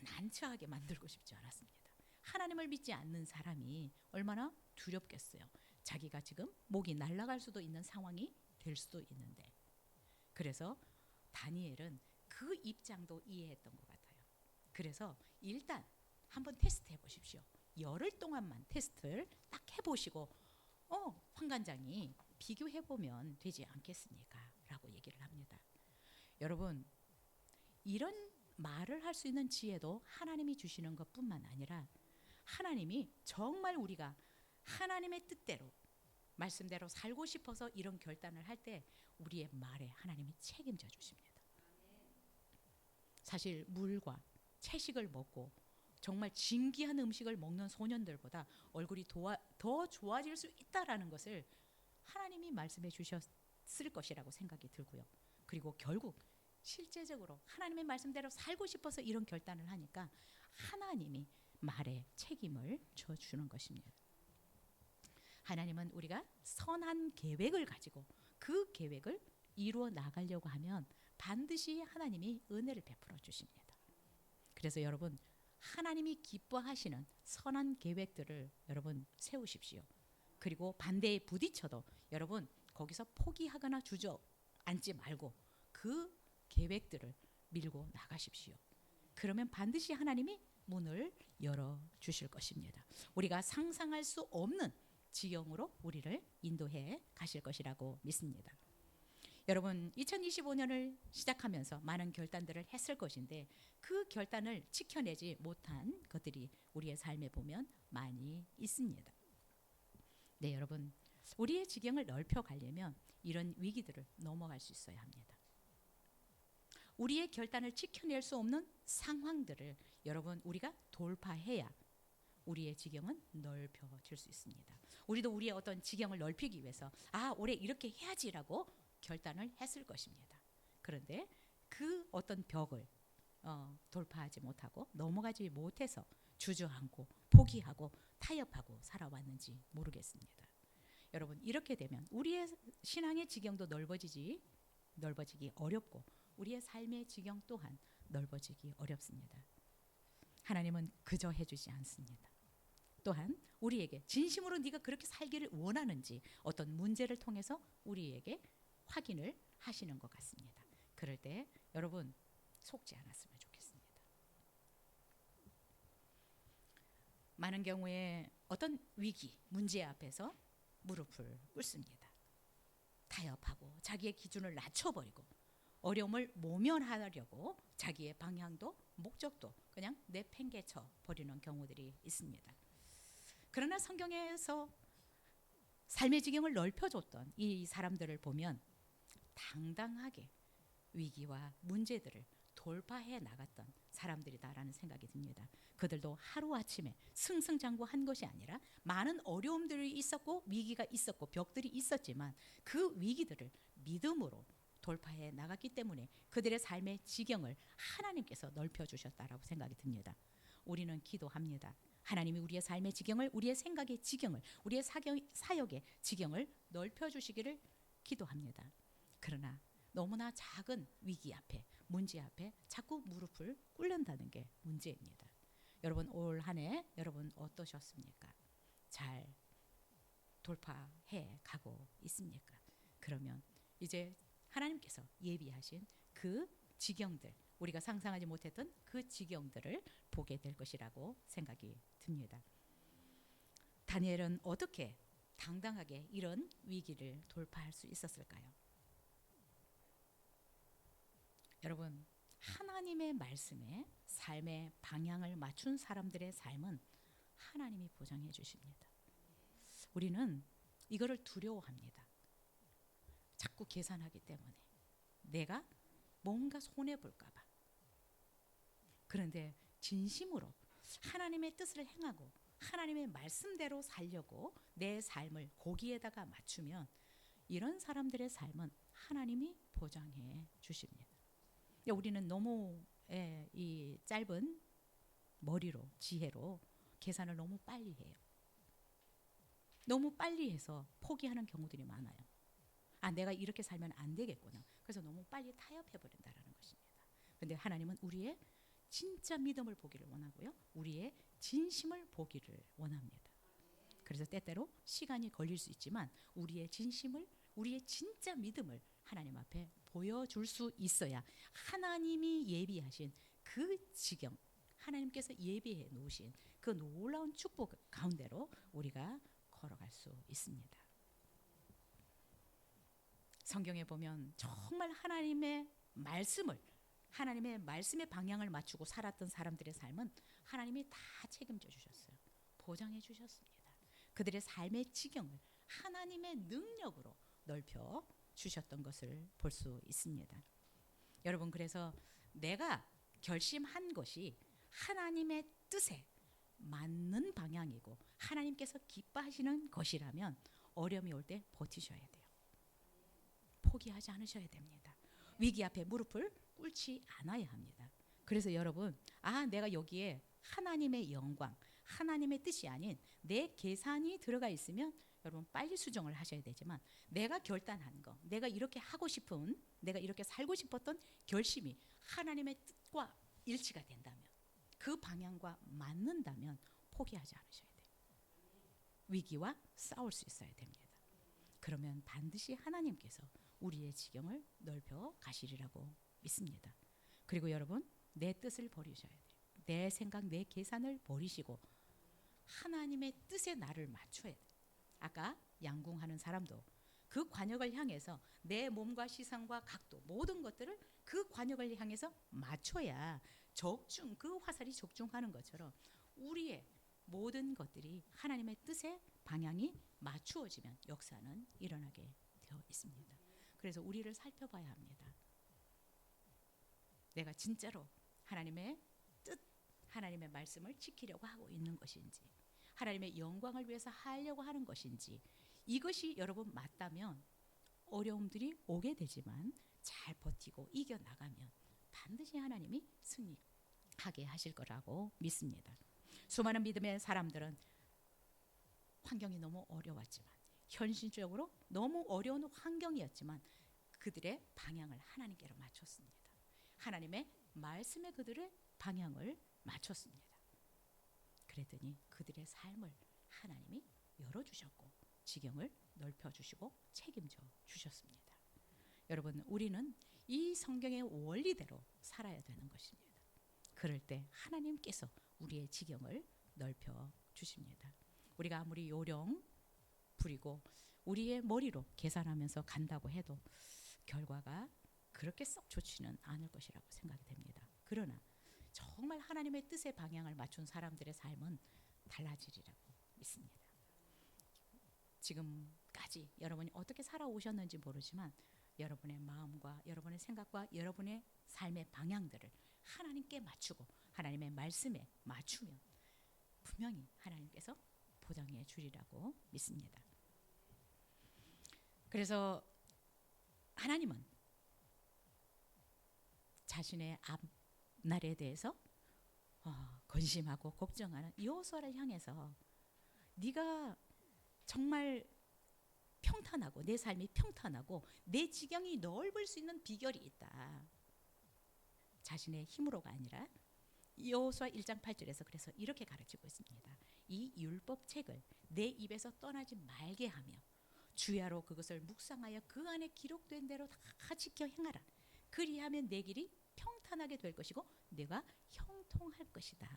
난처하게 만들고 싶지 않았습니다. 하나님을 믿지 않는 사람이 얼마나 두렵겠어요. 자기가 지금 목이 날아갈 수도 있는 상황이 될 수도 있는데. 그래서 다니엘은 그 입장도 이해했던 것 같아요. 그래서 일단 한번 테스트 해보십시오. 열흘 동안만 테스트를 딱 해보시고 황관장이 비교해보면 되지 않겠습니까? 라고 얘기를 합니다. 여러분, 이런 말을 할 수 있는 지혜도 하나님이 주시는 것뿐만 아니라 하나님이 정말 우리가 하나님의 뜻대로 말씀대로 살고 싶어서 이런 결단을 할 때 우리의 말에 하나님이 책임져 주십니다. 사실 물과 채식을 먹고 정말 진귀한 음식을 먹는 소년들보다 얼굴이 더 좋아질 수 있다라는 것을 하나님이 말씀해 주셨을 것이라고 생각이 들고요. 그리고 결국 실제적으로 하나님의 말씀대로 살고 싶어서 이런 결단을 하니까 하나님이 말에 책임을 져주는 것입니다. 하나님은 우리가 선한 계획을 가지고 그 계획을 이루어 나가려고 하면 반드시 하나님이 은혜를 베풀어 주십니다. 그래서 여러분, 하나님이 기뻐하시는 선한 계획들을 여러분 세우십시오. 그리고 반대에 부딪혀도 여러분 거기서 포기하거나 주저앉지 말고 그 계획들을 밀고 나가십시오. 그러면 반드시 하나님이 문을 열어주실 것입니다. 우리가 상상할 수 없는 지경으로 우리를 인도해 가실 것이라고 믿습니다. 여러분, 2025년을 시작하면서 많은 결단들을 했을 것인데 그 결단을 지켜내지 못한 것들이 우리의 삶에 보면 많이 있습니다. 네, 여러분, 우리의 지경을 넓혀가려면 이런 위기들을 넘어갈 수 있어야 합니다. 우리의 결단을 지켜낼 수 없는 상황들을 여러분 우리가 돌파해야 우리의 지경은 넓혀질 수 있습니다. 우리도 우리의 어떤 지경을 넓히기 위해서 올해 이렇게 해야지라고 결단을 했을 것입니다. 그런데 그 어떤 벽을 돌파하지 못하고 넘어가지 못해서 주저앉고 포기하고 타협하고 살아왔는지 모르겠습니다. 여러분, 이렇게 되면 우리의 신앙의 지경도 넓어지기 어렵고 우리의 삶의 지경 또한 넓어지기 어렵습니다. 하나님은 그저 해주지 않습니다. 또한 우리에게 진심으로 네가 그렇게 살기를 원하는지 어떤 문제를 통해서 우리에게 확인을 하시는 것 같습니다. 그럴 때 여러분 속지 않았으면 좋겠습니다. 많은 경우에 어떤 위기, 문제 앞에서 무릎을 꿇습니다. 타협하고 자기의 기준을 낮춰버리고 어려움을 모면하려고 자기의 방향도 목적도 그냥 내팽개쳐 버리는 경우들이 있습니다. 그러나 성경에서 삶의 지경을 넓혀줬던 이 사람들을 보면 당당하게 위기와 문제들을 돌파해 나갔던 사람들이다라는 생각이 듭니다. 그들도 하루아침에 승승장구한 것이 아니라 많은 어려움들이 있었고 위기가 있었고 벽들이 있었지만 그 위기들을 믿음으로 돌파해 나갔기 때문에 그들의 삶의 지경을 하나님께서 넓혀주셨다라고 생각이 듭니다. 우리는 기도합니다. 하나님이 우리의 삶의 지경을, 우리의 생각의 지경을, 우리의 사역의 지경을 넓혀주시기를 기도합니다. 그러나 너무나 작은 위기 앞에, 문제 앞에 자꾸 무릎을 꿇는다는 게 문제입니다. 여러분 올 한 해 여러분 어떠셨습니까? 잘 돌파해 가고 있습니까? 그러면 이제 하나님께서 예비하신 그 지경들, 우리가 상상하지 못했던 그 지경들을 보게 될 것이라고 생각이 듭니다. 다니엘은 어떻게 당당하게 이런 위기를 돌파할 수 있었을까요? 여러분, 하나님의 말씀에 삶의 방향을 맞춘 사람들의 삶은 하나님이 보장해 주십니다. 우리는 이거를 두려워합니다. 자꾸 계산하기 때문에 내가 뭔가 손해볼까 봐. 그런데 진심으로 하나님의 뜻을 행하고 하나님의 말씀대로 살려고 내 삶을 거기에다가 맞추면 이런 사람들의 삶은 하나님이 보장해 주십니다. 우리는 너무 이 짧은 머리로, 지혜로 계산을 너무 빨리 해요. 너무 빨리 해서 포기하는 경우들이 많아요. 아, 내가 이렇게 살면 안 되겠구나. 그래서 너무 빨리 타협해버린다라는 것입니다. 그런데 하나님은 우리의 진짜 믿음을 보기를 원하고요. 우리의 진심을 보기를 원합니다. 그래서 때때로 시간이 걸릴 수 있지만 우리의 진심을, 우리의 진짜 믿음을 하나님 앞에 보여줄 수 있어야 하나님이 예비하신 그 지경, 하나님께서 예비해 놓으신 그 놀라운 축복 가운데로 우리가 걸어갈 수 있습니다. 성경에 보면 정말 하나님의 말씀을, 하나님의 말씀의 방향을 맞추고 살았던 사람들의 삶은 하나님이 다 책임져 주셨어요. 보장해 주셨습니다. 그들의 삶의 지경을 하나님의 능력으로 넓혀 주셨던 것을 볼 수 있습니다. 여러분, 그래서 내가 결심한 것이 하나님의 뜻에 맞는 방향이고 하나님께서 기뻐하시는 것이라면 어려움이 올 때 버티셔야 돼요. 포기하지 않으셔야 됩니다. 위기 앞에 무릎을 꿇지 않아야 합니다. 그래서 여러분, 아, 내가 여기에 하나님의 영광, 하나님의 뜻이 아닌 내 계산이 들어가 있으면 여러분 빨리 수정을 하셔야 되지만 내가 결단한 거, 내가 이렇게 하고 싶은, 내가 이렇게 살고 싶었던 결심이 하나님의 뜻과 일치가 된다면, 그 방향과 맞는다면 포기하지 않으셔야 돼요. 위기와 싸울 수 있어야 됩니다. 그러면 반드시 하나님께서 우리의 지경을 넓혀 가시리라고 믿습니다. 그리고 여러분, 내 뜻을 버리셔야 돼요. 내 생각, 내 계산을 버리시고 하나님의 뜻에 나를 맞춰야 돼요. 아까 양궁하는 사람도 그 관역을 향해서 내 몸과 시선과 각도 모든 것들을 그 관역을 향해서 맞춰야 적중, 그 화살이 적중하는 것처럼 우리의 모든 것들이 하나님의 뜻에 방향이 맞추어지면 역사는 일어나게 되어 있습니다. 그래서 우리를 살펴봐야 합니다. 내가 진짜로 하나님의 뜻, 하나님의 말씀을 지키려고 하고 있는 것인지, 하나님의 영광을 위해서 하려고 하는 것인지, 이것이 여러분 맞다면 어려움들이 오게 되지만 잘 버티고 이겨나가면 반드시 하나님이 승리하게 하실 거라고 믿습니다. 수많은 믿음의 사람들은 환경이 너무 어려웠지만, 현실적으로 너무 어려운 환경이었지만 그들의 방향을 하나님께로 맞췄습니다. 하나님의 말씀에 그들의 방향을 맞췄습니다. 그랬더니 그들의 삶을 하나님이 열어주셨고 지경을 넓혀주시고 책임져 주셨습니다. 여러분, 우리는 이 성경의 원리대로 살아야 되는 것입니다. 그럴 때 하나님께서 우리의 지경을 넓혀 주십니다. 우리가 아무리 요령 부리고 우리의 머리로 계산하면서 간다고 해도 결과가 그렇게 썩 좋지는 않을 것이라고 생각이 됩니다. 그러나 정말 하나님의 뜻의 방향을 맞춘 사람들의 삶은 달라지리라고 믿습니다. 지금까지 여러분이 어떻게 살아오셨는지 모르지만 여러분의 마음과 여러분의 생각과 여러분의 삶의 방향들을 하나님께 맞추고 하나님의 말씀에 맞추면 분명히 하나님께서 보장해 주리라고 믿습니다. 그래서 하나님은 자신의 앞날에 대해서 건심하고 걱정하는 여호수아를 향해서 네가 정말 평탄하고 내 삶이 평탄하고 내 지경이 넓을 수 있는 비결이 있다. 자신의 힘으로가 아니라 여호수아 1장 8절에서 그래서 이렇게 가르치고 있습니다. 이 율법책을 내 입에서 떠나지 말게 하며 주야로 그것을 묵상하여 그 안에 기록된 대로 다 지켜 행하라. 그리하면 내 길이 평탄하게 될 것이고 내가 형통할 것이다.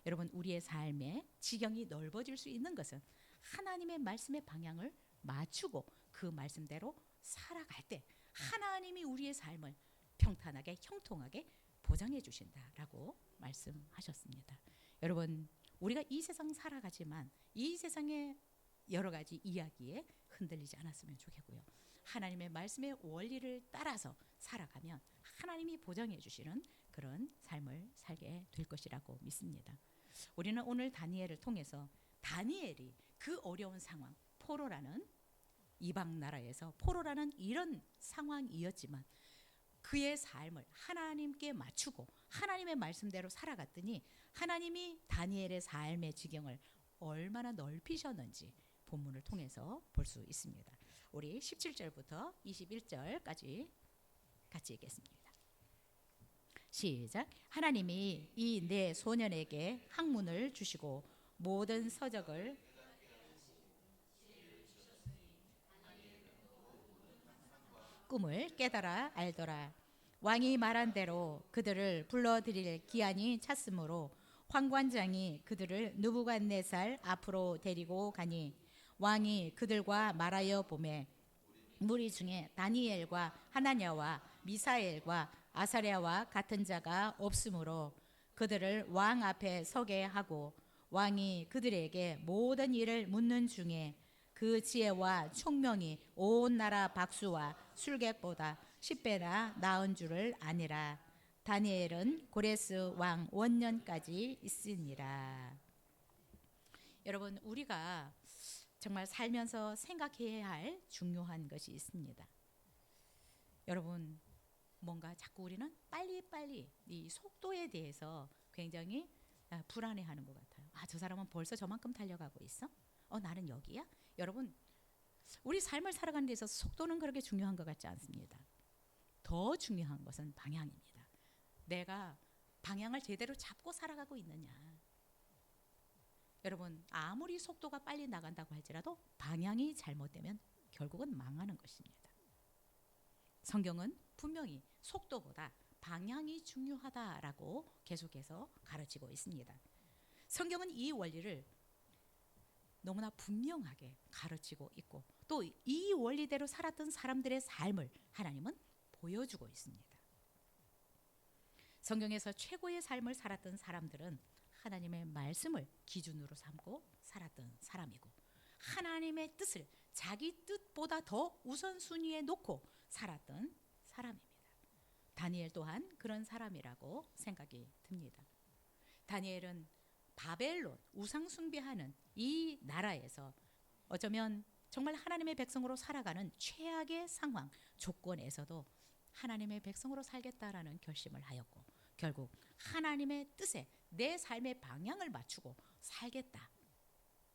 여러분, 우리의 삶의 지경이 넓어질 수 있는 것은 하나님의 말씀의 방향을 맞추고 그 말씀대로 살아갈 때 하나님이 우리의 삶을 평탄하게 형통하게 보장해 주신다라고 말씀하셨습니다. 여러분, 우리가 이 세상 살아가지만 이 세상의 여러 가지 이야기에 흔들리지 않았으면 좋겠고요. 하나님의 말씀의 원리를 따라서 살아가면 하나님이 보장해 주시는 그런 삶을 살게 될 것이라고 믿습니다. 우리는 오늘 다니엘을 통해서 다니엘이 그 어려운 상황, 포로라는 이방 나라에서 포로라는 이런 상황이었지만 그의 삶을 하나님께 맞추고 하나님의 말씀대로 살아갔더니 하나님이 다니엘의 삶의 지경을 얼마나 넓히셨는지 본문을 통해서 볼 수 있습니다. 우리 17절부터 21절까지 같이 읽겠습니다. 시작. 하나님이 이 네 소년에게 학문을 주시고 모든 서적을 꿈을 깨달아 알더라. 왕이 말한 대로 그들을 불러들일 기한이 찼으므로 환관장이 그들을 느부갓네살 앞으로 데리고 가니 왕이 그들과 말하여 보매 무리 중에 다니엘과 하나냐와 미사엘과 아사랴와 같은 자가 없으므로 그들을 왕 앞에 서게 하고 왕이 그들에게 모든 일을 묻는 중에 그 지혜와 총명이 온 나라 박수와 술객보다 10배나 나은 줄을 아니라. 다니엘은 고레스 왕 원년까지 있으니라. 여러분, 우리가 정말 살면서 생각해야 할 중요한 것이 있습니다. 여러분, 뭔가 자꾸 우리는 빨리빨리 이 속도에 대해서 굉장히 불안해하는 것 같아요. 저 사람은 벌써 저만큼 달려가고 있어? 나는 여기야? 여러분, 우리 삶을 살아가는 데 있어서 속도는 그렇게 중요한 것 같지 않습니다. 더 중요한 것은 방향입니다. 내가 방향을 제대로 잡고 살아가고 있느냐. 여러분, 아무리 속도가 빨리 나간다고 할지라도 방향이 잘못되면 결국은 망하는 것입니다. 성경은 분명히 속도보다 방향이 중요하다라고 계속해서 가르치고 있습니다. 성경은 이 원리를 너무나 분명하게 가르치고 있고 또 이 원리대로 살았던 사람들의 삶을 하나님은 보여주고 있습니다. 성경에서 최고의 삶을 살았던 사람들은 하나님의 말씀을 기준으로 삼고 살았던 사람이고 하나님의 뜻을 자기 뜻보다 더 우선순위에 놓고 살았던 사람입니다. 다니엘 또한 그런 사람이라고 생각이 듭니다. 다니엘은 바벨론 우상 숭배하는 이 나라에서 어쩌면 정말 하나님의 백성으로 살아가는 최악의 상황 조건에서도 하나님의 백성으로 살겠다라는 결심을 하였고 결국 하나님의 뜻에 내 삶의 방향을 맞추고 살겠다,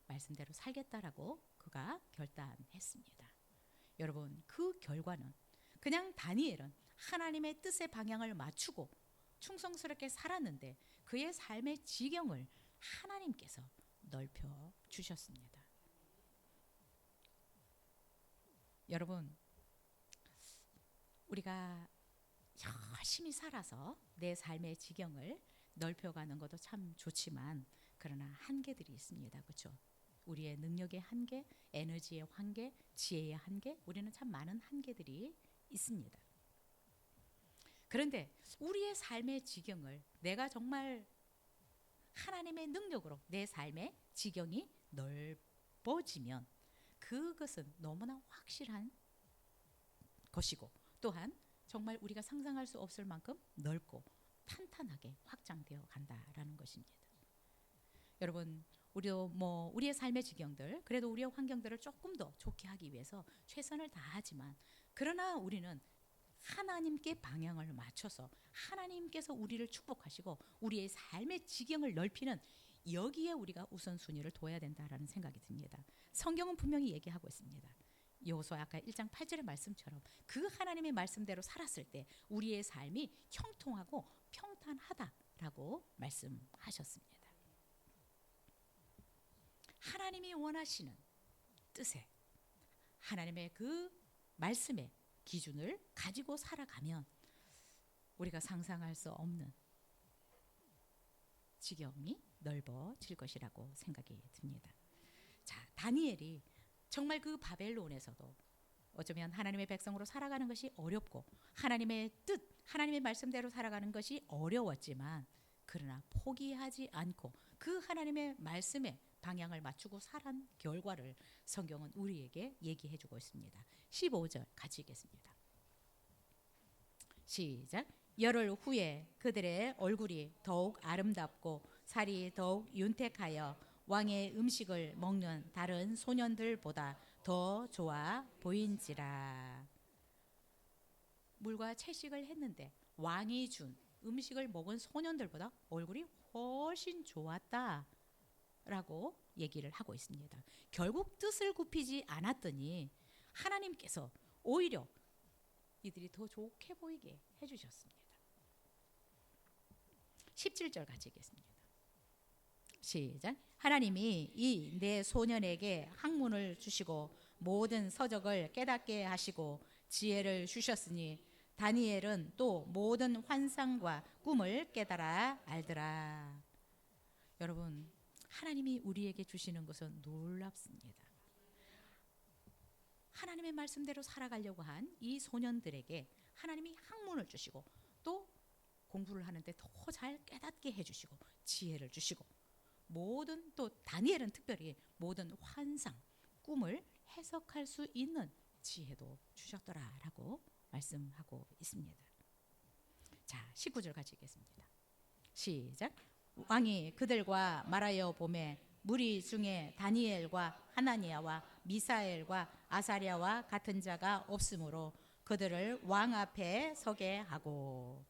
말씀대로 살겠다라고 그가 결단했습니다. 여러분, 그 결과는 그냥 다니엘은 하나님의 뜻의 방향을 맞추고 충성스럽게 살았는데 그의 삶의 지경을 하나님께서 넓혀 주셨습니다. 여러분, 우리가 열심히 살아서 내 삶의 지경을 넓혀가는 것도 참 좋지만 그러나 한계들이 있습니다. 그렇죠? 우리의 능력의 한계, 에너지의 한계, 지혜의 한계, 우리는 참 많은 한계들이 있습니다. 그런데 우리의 삶의 지경을 내가 정말 하나님의 능력으로 내 삶의 지경이 넓어지면 그것은 너무나 확실한 것이고 또한 정말 우리가 상상할 수 없을 만큼 넓고 탄탄하게 확장되어 간다라는 것입니다. 여러분, 우리도 우리의 삶의 지경들, 그래도 우리의 환경들을 조금 더 좋게 하기 위해서 최선을 다하지만 그러나 우리는 하나님께 방향을 맞춰서 하나님께서 우리를 축복하시고 우리의 삶의 지경을 넓히는 여기에 우리가 우선순위를 둬야 된다라는 생각이 듭니다. 성경은 분명히 얘기하고 있습니다. 여호수아 아까 1장 8절의 말씀처럼 그 하나님의 말씀대로 살았을 때 우리의 삶이 형통하고 평탄하다라고 말씀하셨습니다. 하나님이 원하시는 뜻에 하나님의 그 말씀의 기준을 가지고 살아가면 우리가 상상할 수 없는 지경이 넓어질 것이라고 생각이 듭니다. 자, 다니엘이 정말 그 바벨론에서도 어쩌면 하나님의 백성으로 살아가는 것이 어렵고 하나님의 뜻, 하나님의 말씀대로 살아가는 것이 어려웠지만 그러나 포기하지 않고 그 하나님의 말씀에 방향을 맞추고 살한 결과를 성경은 우리에게 얘기해 주고 있습니다. 15절 같이 읽겠습니다. 시작. 열흘 후에 그들의 얼굴이 더욱 아름답고 살이 더욱 윤택하여 왕의 음식을 먹는 다른 소년들보다 더 좋아 보인지라. 물과 채식을 했는데 왕이 준 음식을 먹은 소년들보다 얼굴이 훨씬 좋았다 라고 얘기를 하고 있습니다. 결국 뜻을 굽히지 않았더니 하나님께서 오히려 이들이 더 좋게 보이게 해주셨습니다. 17절 같이 읽겠습니다. 시작. 하나님이 이 네 소년에게 학문을 주시고 모든 서적을 깨닫게 하시고 지혜를 주셨으니 다니엘은 또 모든 환상과 꿈을 깨달아 알더라. 여러분, 하나님이 우리에게 주시는 것은 놀랍습니다. 하나님의 말씀대로 살아가려고 한 이 소년들에게 하나님이 학문을 주시고 또 공부를 하는데 더 잘 깨닫게 해주시고 지혜를 주시고 모든 또 다니엘은 특별히 모든 환상, 꿈을 해석할 수 있는 지혜도 주셨더라라고 말씀하고 있습니다. 자, 19절 같이 읽겠습니다. 시작. 왕이 그들과 말하여 보매 무리 중에 다니엘과 하나니아와 미사엘과 아사랴와 같은 자가 없으므로 그들을 왕 앞에 서게 하고.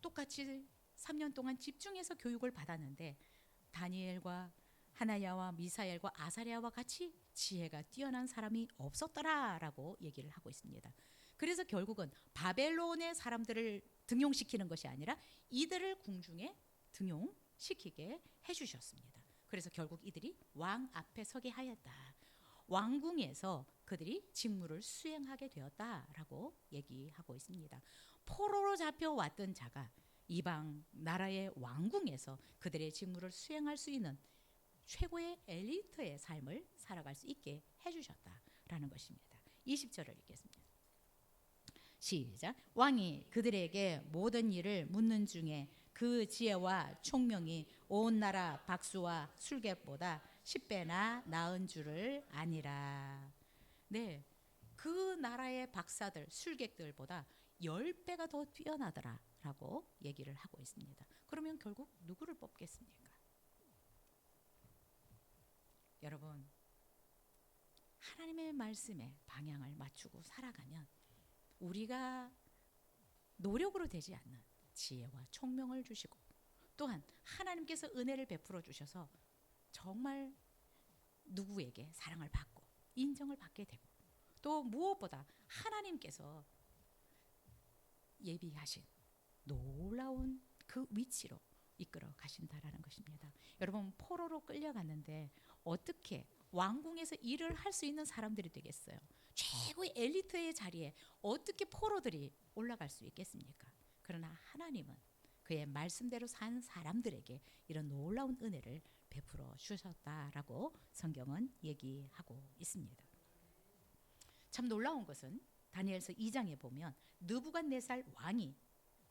똑같이 3년 동안 집중해서 교육을 받았는데 다니엘과 하나야와 미사엘과 아사랴와 같이 지혜가 뛰어난 사람이 없었더라라고 얘기를 하고 있습니다. 그래서 결국은 바벨론의 사람들을 등용시키는 것이 아니라 이들을 궁중에 등용시키게 해주셨습니다. 그래서 결국 이들이 왕 앞에 서게 하였다. 왕궁에서 그들이 직무를 수행하게 되었다라고 얘기하고 있습니다. 포로로 잡혀왔던 자가 이방 나라의 왕궁에서 그들의 직무를 수행할 수 있는 최고의 엘리트의 삶을 살아갈 수 있게 해주셨다라는 것입니다. 20절을 읽겠습니다. 시작. 왕이 그들에게 모든 일을 묻는 중에 그 지혜와 총명이 온 나라 박수와 술객보다 10배나 나은 줄을 아니라. 네, 그 나라의 박사들, 술객들보다 10배가 더 뛰어나더라라고 얘기를 하고 있습니다. 그러면 결국 누구를 뽑겠습니까? 여러분, 하나님의 말씀에 방향을 맞추고 살아가면 우리가 노력으로 되지 않는 지혜와 총명을 주시고 또한 하나님께서 은혜를 베풀어 주셔서 정말 누구에게 사랑을 받고 인정을 받게 되고 또 무엇보다 하나님께서 예비하신 놀라운 그 위치로 이끌어 가신다라는 것입니다. 여러분, 포로로 끌려갔는데 어떻게 왕궁에서 일을 할 수 있는 사람들이 되겠어요? 최고의 엘리트의 자리에 어떻게 포로들이 올라갈 수 있겠습니까? 그러나 하나님은 그의 말씀대로 산 사람들에게 이런 놀라운 은혜를 베풀어 주셨다라고 성경은 얘기하고 있습니다. 참 놀라운 것은 다니엘서 2장에 보면 느부갓네살 왕이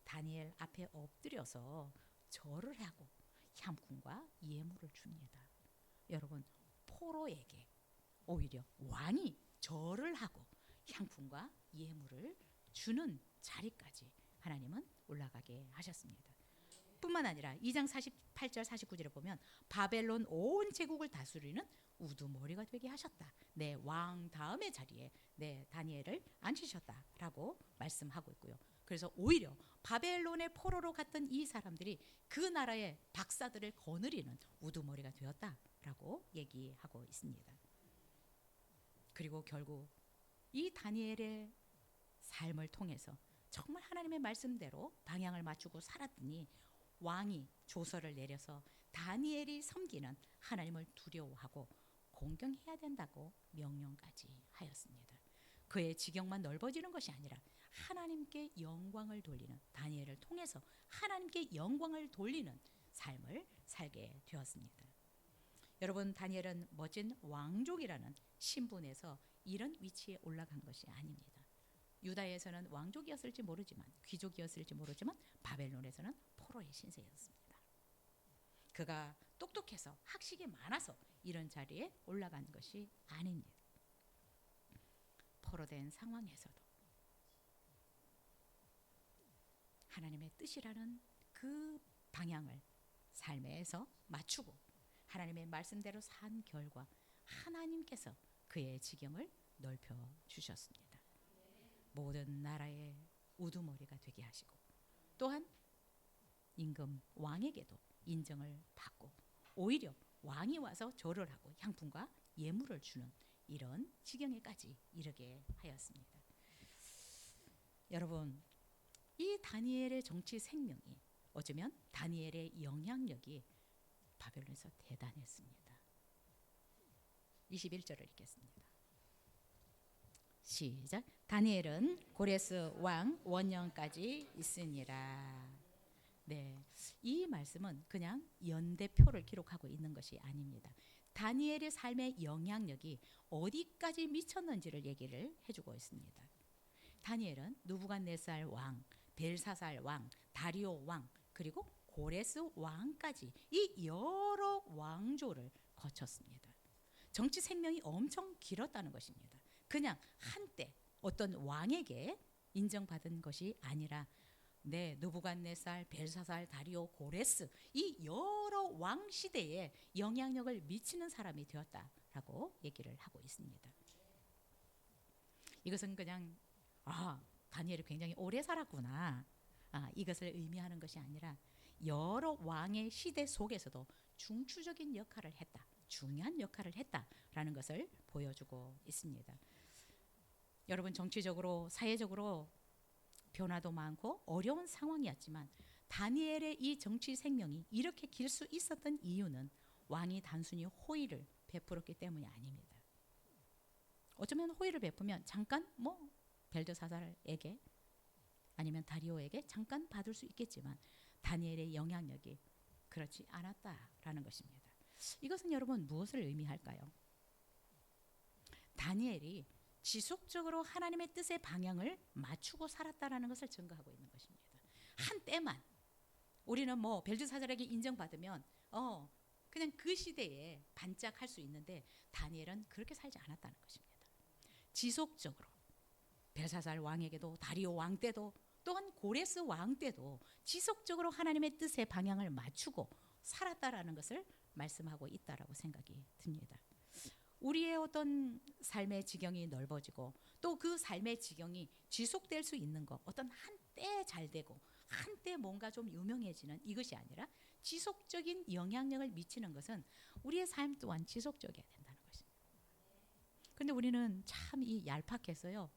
다니엘 앞에 엎드려서 절을 하고 향품과 예물을 줍니다. 여러분, 포로에게 오히려 왕이 절을 하고 향품과 예물을 주는 자리까지 하나님은 올라가게 하셨습니다. 뿐만 아니라 2장 48절 49절에 보면 바벨론 온 제국을 다스리는 우두머리가 되게 하셨다. 내 왕 다음의 자리에 내 다니엘을 앉히셨다라고 말씀하고 있고요. 그래서 오히려 바벨론의 포로로 갔던 이 사람들이 그 나라의 박사들을 거느리는 우두머리가 되었다라고 얘기하고 있습니다. 그리고 결국 이 다니엘의 삶을 통해서 정말 하나님의 말씀대로 방향을 맞추고 살았더니 왕이 조서를 내려서 다니엘이 섬기는 하나님을 두려워하고 공경해야 된다고 명령까지 하였습니다. 그의 지경만 넓어지는 것이 아니라 하나님께 영광을 돌리는, 다니엘을 통해서 하나님께 영광을 돌리는 삶을 살게 되었습니다. 여러분, 다니엘은 멋진 왕족이라는 신분에서 이런 위치에 올라간 것이 아닙니다. 유다에서는 왕족이었을지 모르지만, 귀족이었을지 모르지만 바벨론에서는 포로의 신세였습니다. 그가 똑똑해서 학식이 많아서 이런 자리에 올라간 것이 아닙니다. 포로된 상황에서도 하나님의 뜻이라는 그 방향을 삶에서 맞추고 하나님의 말씀대로 산 결과 하나님께서 그의 지경을 넓혀 주셨습니다. 모든 나라의 우두머리가 되게 하시고 또한 임금 왕에게도 인정을 받고 오히려 왕이 와서 절을 하고 향품과 예물을 주는 이런 지경에까지 이르게 하였습니다. 여러분, 이 다니엘의 정치 생명이 어쩌면 다니엘의 영향력이 바벨론에서 대단했습니다. 21절을 읽겠습니다. 시작. 다니엘은 고레스 왕 원년까지 있으니라. 네, 이 말씀은 그냥 연대표를 기록하고 있는 것이 아닙니다. 다니엘의 삶의 영향력이 어디까지 미쳤는지를 얘기를 해주고 있습니다. 다니엘은 느부갓네살 왕, 벨사살 왕, 다리오 왕, 그리고 고레스 왕까지 이 여러 왕조를 거쳤습니다. 정치 생명이 엄청 길었다는 것입니다. 그냥 한때 어떤 왕에게 인정받은 것이 아니라 느부갓네살, 벨사살, 다리오, 고레스 이 여러 왕 시대에 영향력을 미치는 사람이 되었다라고 얘기를 하고 있습니다. 이것은 그냥 다니엘이 굉장히 오래 살았구나, 이것을 의미하는 것이 아니라 여러 왕의 시대 속에서도 중추적인 역할을 했다, 중요한 역할을 했다라는 것을 보여주고 있습니다. 여러분, 정치적으로 사회적으로 변화도 많고 어려운 상황이었지만 다니엘의 이 정치 생명이 이렇게 길 수 있었던 이유는 왕이 단순히 호의를 베풀었기 때문이 아닙니다. 어쩌면 호의를 베푸면 잠깐 벨드사살에게 아니면 다리오에게 잠깐 받을 수 있겠지만 다니엘의 영향력이 그렇지 않았다라는 것입니다. 이것은 여러분 무엇을 의미할까요? 다니엘이 지속적으로 하나님의 뜻의 방향을 맞추고 살았다라는 것을 증거하고 있는 것입니다. 한때만 우리는 벨드사살에게 인정받으면 그냥 그 시대에 반짝할 수 있는데 다니엘은 그렇게 살지 않았다는 것입니다. 지속적으로 벨사살 왕에게도 다리오 왕 때도 또한 고레스 왕 때도 지속적으로 하나님의 뜻의 방향을 맞추고 살았다라는 것을 말씀하고 있다라고 생각이 듭니다. 우리의 어떤 삶의 지경이 넓어지고 또 그 삶의 지경이 지속될 수 있는 것, 어떤 한때 잘 되고 한때 뭔가 좀 유명해지는 이것이 아니라 지속적인 영향력을 미치는 것은 우리의 삶 또한 지속적이어야 된다는 것입니다. 그런데 우리는 참 이 얄팍해서요,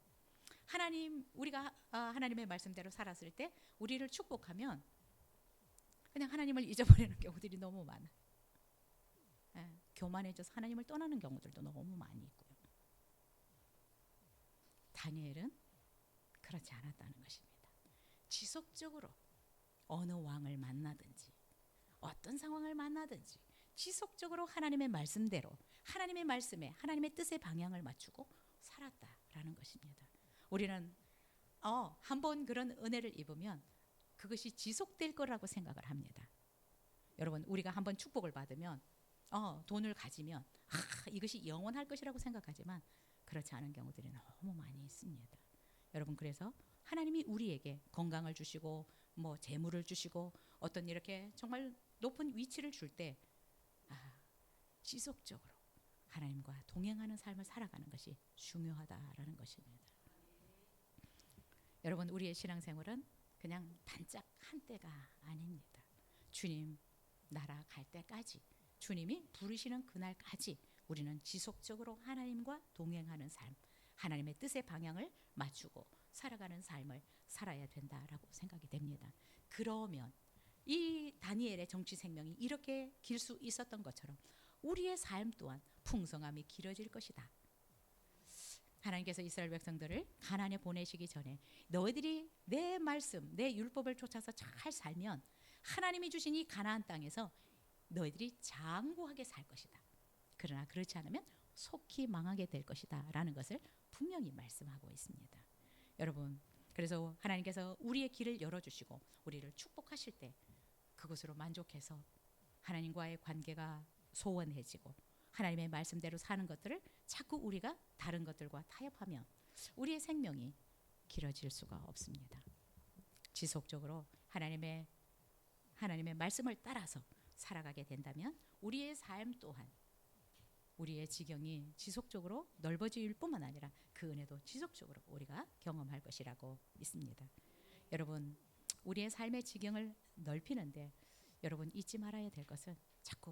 우리가 하나님의 말씀대로 살았을 때 우리를 축복하면 그냥 하나님을 잊어버리는 경우들이 너무 많아. 교만해져서 하나님을 떠나는 경우들도 너무 많이 있고요. 다니엘은 그렇지 않았다는 것입니다. 지속적으로 어느 왕을 만나든지 어떤 상황을 만나든지 지속적으로 하나님의 말씀대로 하나님의 말씀에 하나님의 뜻의 방향을 맞추고 살았다라는 것입니다. 우리는 한번 그런 은혜를 입으면 그것이 지속될 거라고 생각을 합니다. 여러분, 우리가 한번 축복을 받으면 돈을 가지면 이것이 영원할 것이라고 생각하지만 그렇지 않은 경우들이 너무 많이 있습니다. 여러분, 그래서 하나님이 우리에게 건강을 주시고 뭐 재물을 주시고 어떤 이렇게 정말 높은 위치를 줄 때 지속적으로 하나님과 동행하는 삶을 살아가는 것이 중요하다라는 것입니다. 여러분, 우리의 신앙생활은 그냥 반짝 한때가 아닙니다. 주님 나라 갈 때까지, 주님이 부르시는 그날까지 우리는 지속적으로 하나님과 동행하는 삶, 하나님의 뜻의 방향을 맞추고 살아가는 삶을 살아야 된다라고 생각이 됩니다. 그러면 이 다니엘의 정치 생명이 이렇게 길 수 있었던 것처럼 우리의 삶 또한 풍성함이 길어질 것이다. 하나님께서 이스라엘 백성들을 가나안에 보내시기 전에 너희들이 내 말씀, 내 율법을 쫓아서 잘 살면 하나님이 주신 이 가나안 땅에서 너희들이 장구하게 살 것이다. 그러나 그렇지 않으면 속히 망하게 될 것이다 라는 것을 분명히 말씀하고 있습니다. 여러분, 그래서 하나님께서 우리의 길을 열어주시고 우리를 축복하실 때 그것으로 만족해서 하나님과의 관계가 소원해지고 하나님의 말씀대로 사는 것들을 자꾸 우리가 다른 것들과 타협하면 우리의 생명이 길어질 수가 없습니다. 지속적으로 하나님의 말씀을 따라서 살아가게 된다면 우리의 삶 또한 우리의 지경이 지속적으로 넓어질 뿐만 아니라 그 은혜도 지속적으로 우리가 경험할 것이라고 믿습니다. 여러분, 우리의 삶의 지경을 넓히는데 여러분 잊지 말아야 될 것은 자꾸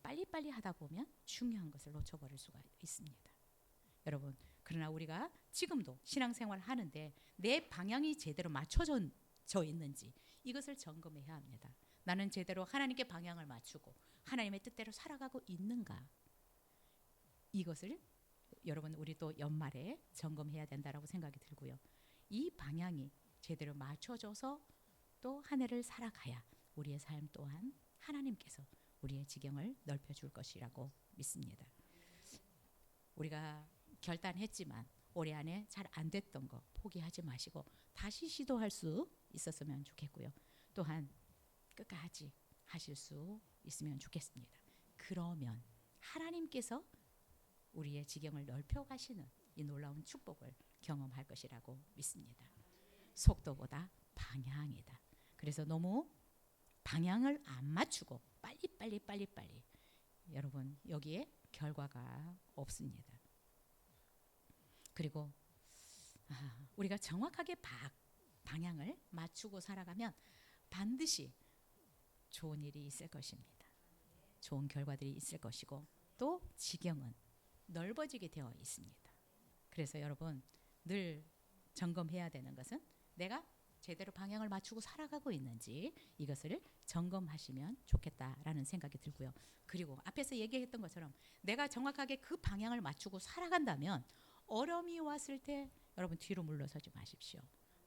빨리빨리 하다 보면 중요한 것을 놓쳐버릴 수가 있습니다. 여러분, 그러나 우리가 지금도 신앙생활을 하는데 내 방향이 제대로 맞춰져 있는지 이것을 점검해야 합니다. 나는 제대로 하나님께 방향을 맞추고 하나님의 뜻대로 살아가고 있는가? 이것을 여러분 우리 또 연말에 점검해야 된다라고 생각이 들고요. 이 방향이 제대로 맞춰져서 또 한 해를 살아가야 우리의 삶 또한 하나님께서 우리의 지경을 넓혀줄 것이라고 믿습니다. 우리가 결단했지만 올해 안에 잘 안 됐던 거 포기하지 마시고 다시 시도할 수 있었으면 좋겠고요. 또한 끝까지 하실 수 있으면 좋겠습니다. 그러면 하나님께서 우리의 지경을 넓혀가시는 이 놀라운 축복을 경험할 것이라고 믿습니다. 속도보다 방향이다. 그래서 너무 방향을 안 맞추고 빨리 여러분 여기에 결과가 없습니다. 그리고 우리가 정확하게 방향을 맞추고 살아가면 반드시 좋은 일이 있을 것입니다. 좋은 결과들이 있을 것이고 또 지경은 넓어지게 되어 있습니다. 그래서 여러분 늘 점검해야 되는 것은 내가 제대로 방향을 맞추고 살아가고 있는지 이것을 점검하시면 좋겠다라는 생각이 들고요. 그리고 앞에서 얘기했던 것처럼 내가 정확하게 그 방향을 맞추고 살아간다면 어려움이 왔을 때 여러분 뒤로 물러서지 마십시오.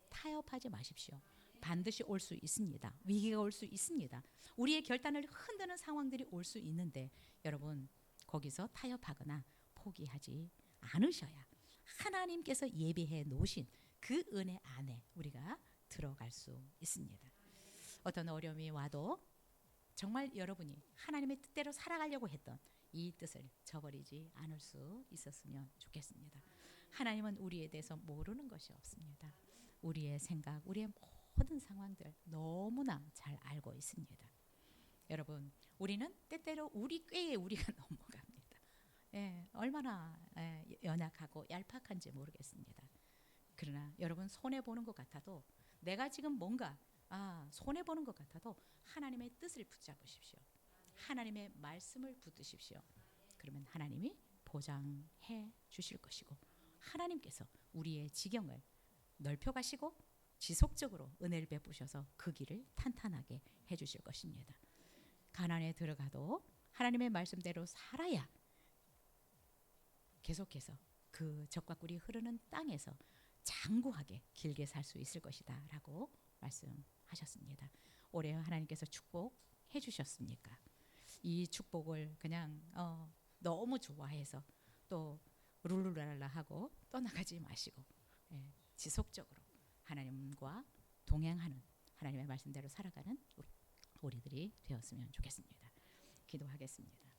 타협하지 마십시오. 반드시 올 수 있습니다. 위기가 올 수 있습니다. 우리의 결단을 흔드는 상황들이 올 수 있는데 여러분 거기서 타협하거나 포기하지 않으셔야 하나님께서 예비해 놓으신 그 은혜 안에 우리가 들어갈 수 있습니다. 어떤 어려움이 와도 정말 여러분이 하나님의 뜻대로 살아가려고 했던 이 뜻을 저버리지 않을 수 있었으면 좋겠습니다. 하나님은 우리에 대해서 모르는 것이 없습니다. 우리의 생각, 우리의 모든 상황들 너무나 잘 알고 있습니다. 여러분, 우리는 때때로 우리 꾀에 우리가 넘어갑니다. 얼마나 연약하고 얄팍한지 모르겠습니다. 그러나 여러분 손해보는 것 같아도 내가 지금 뭔가 손해보는 것 같아도 하나님의 뜻을 붙잡으십시오. 하나님의 말씀을 붙드십시오. 그러면 하나님이 보장해 주실 것이고 하나님께서 우리의 지경을 넓혀가시고 지속적으로 은혜를 베푸셔서 그 길을 탄탄하게 해주실 것입니다. 가나안에 들어가도 하나님의 말씀대로 살아야 계속해서 그 적과 꿀이 흐르는 땅에서 장구하게 길게 살 수 있을 것이다 라고 말씀하셨습니다. 올해 하나님께서 축복해 주셨습니까? 이 축복을 그냥 너무 좋아해서 또 룰루랄라 하고 떠나가지 마시고 지속적으로 하나님과 동행하는, 하나님의 말씀대로 살아가는 우리들이 되었으면 좋겠습니다. 기도하겠습니다.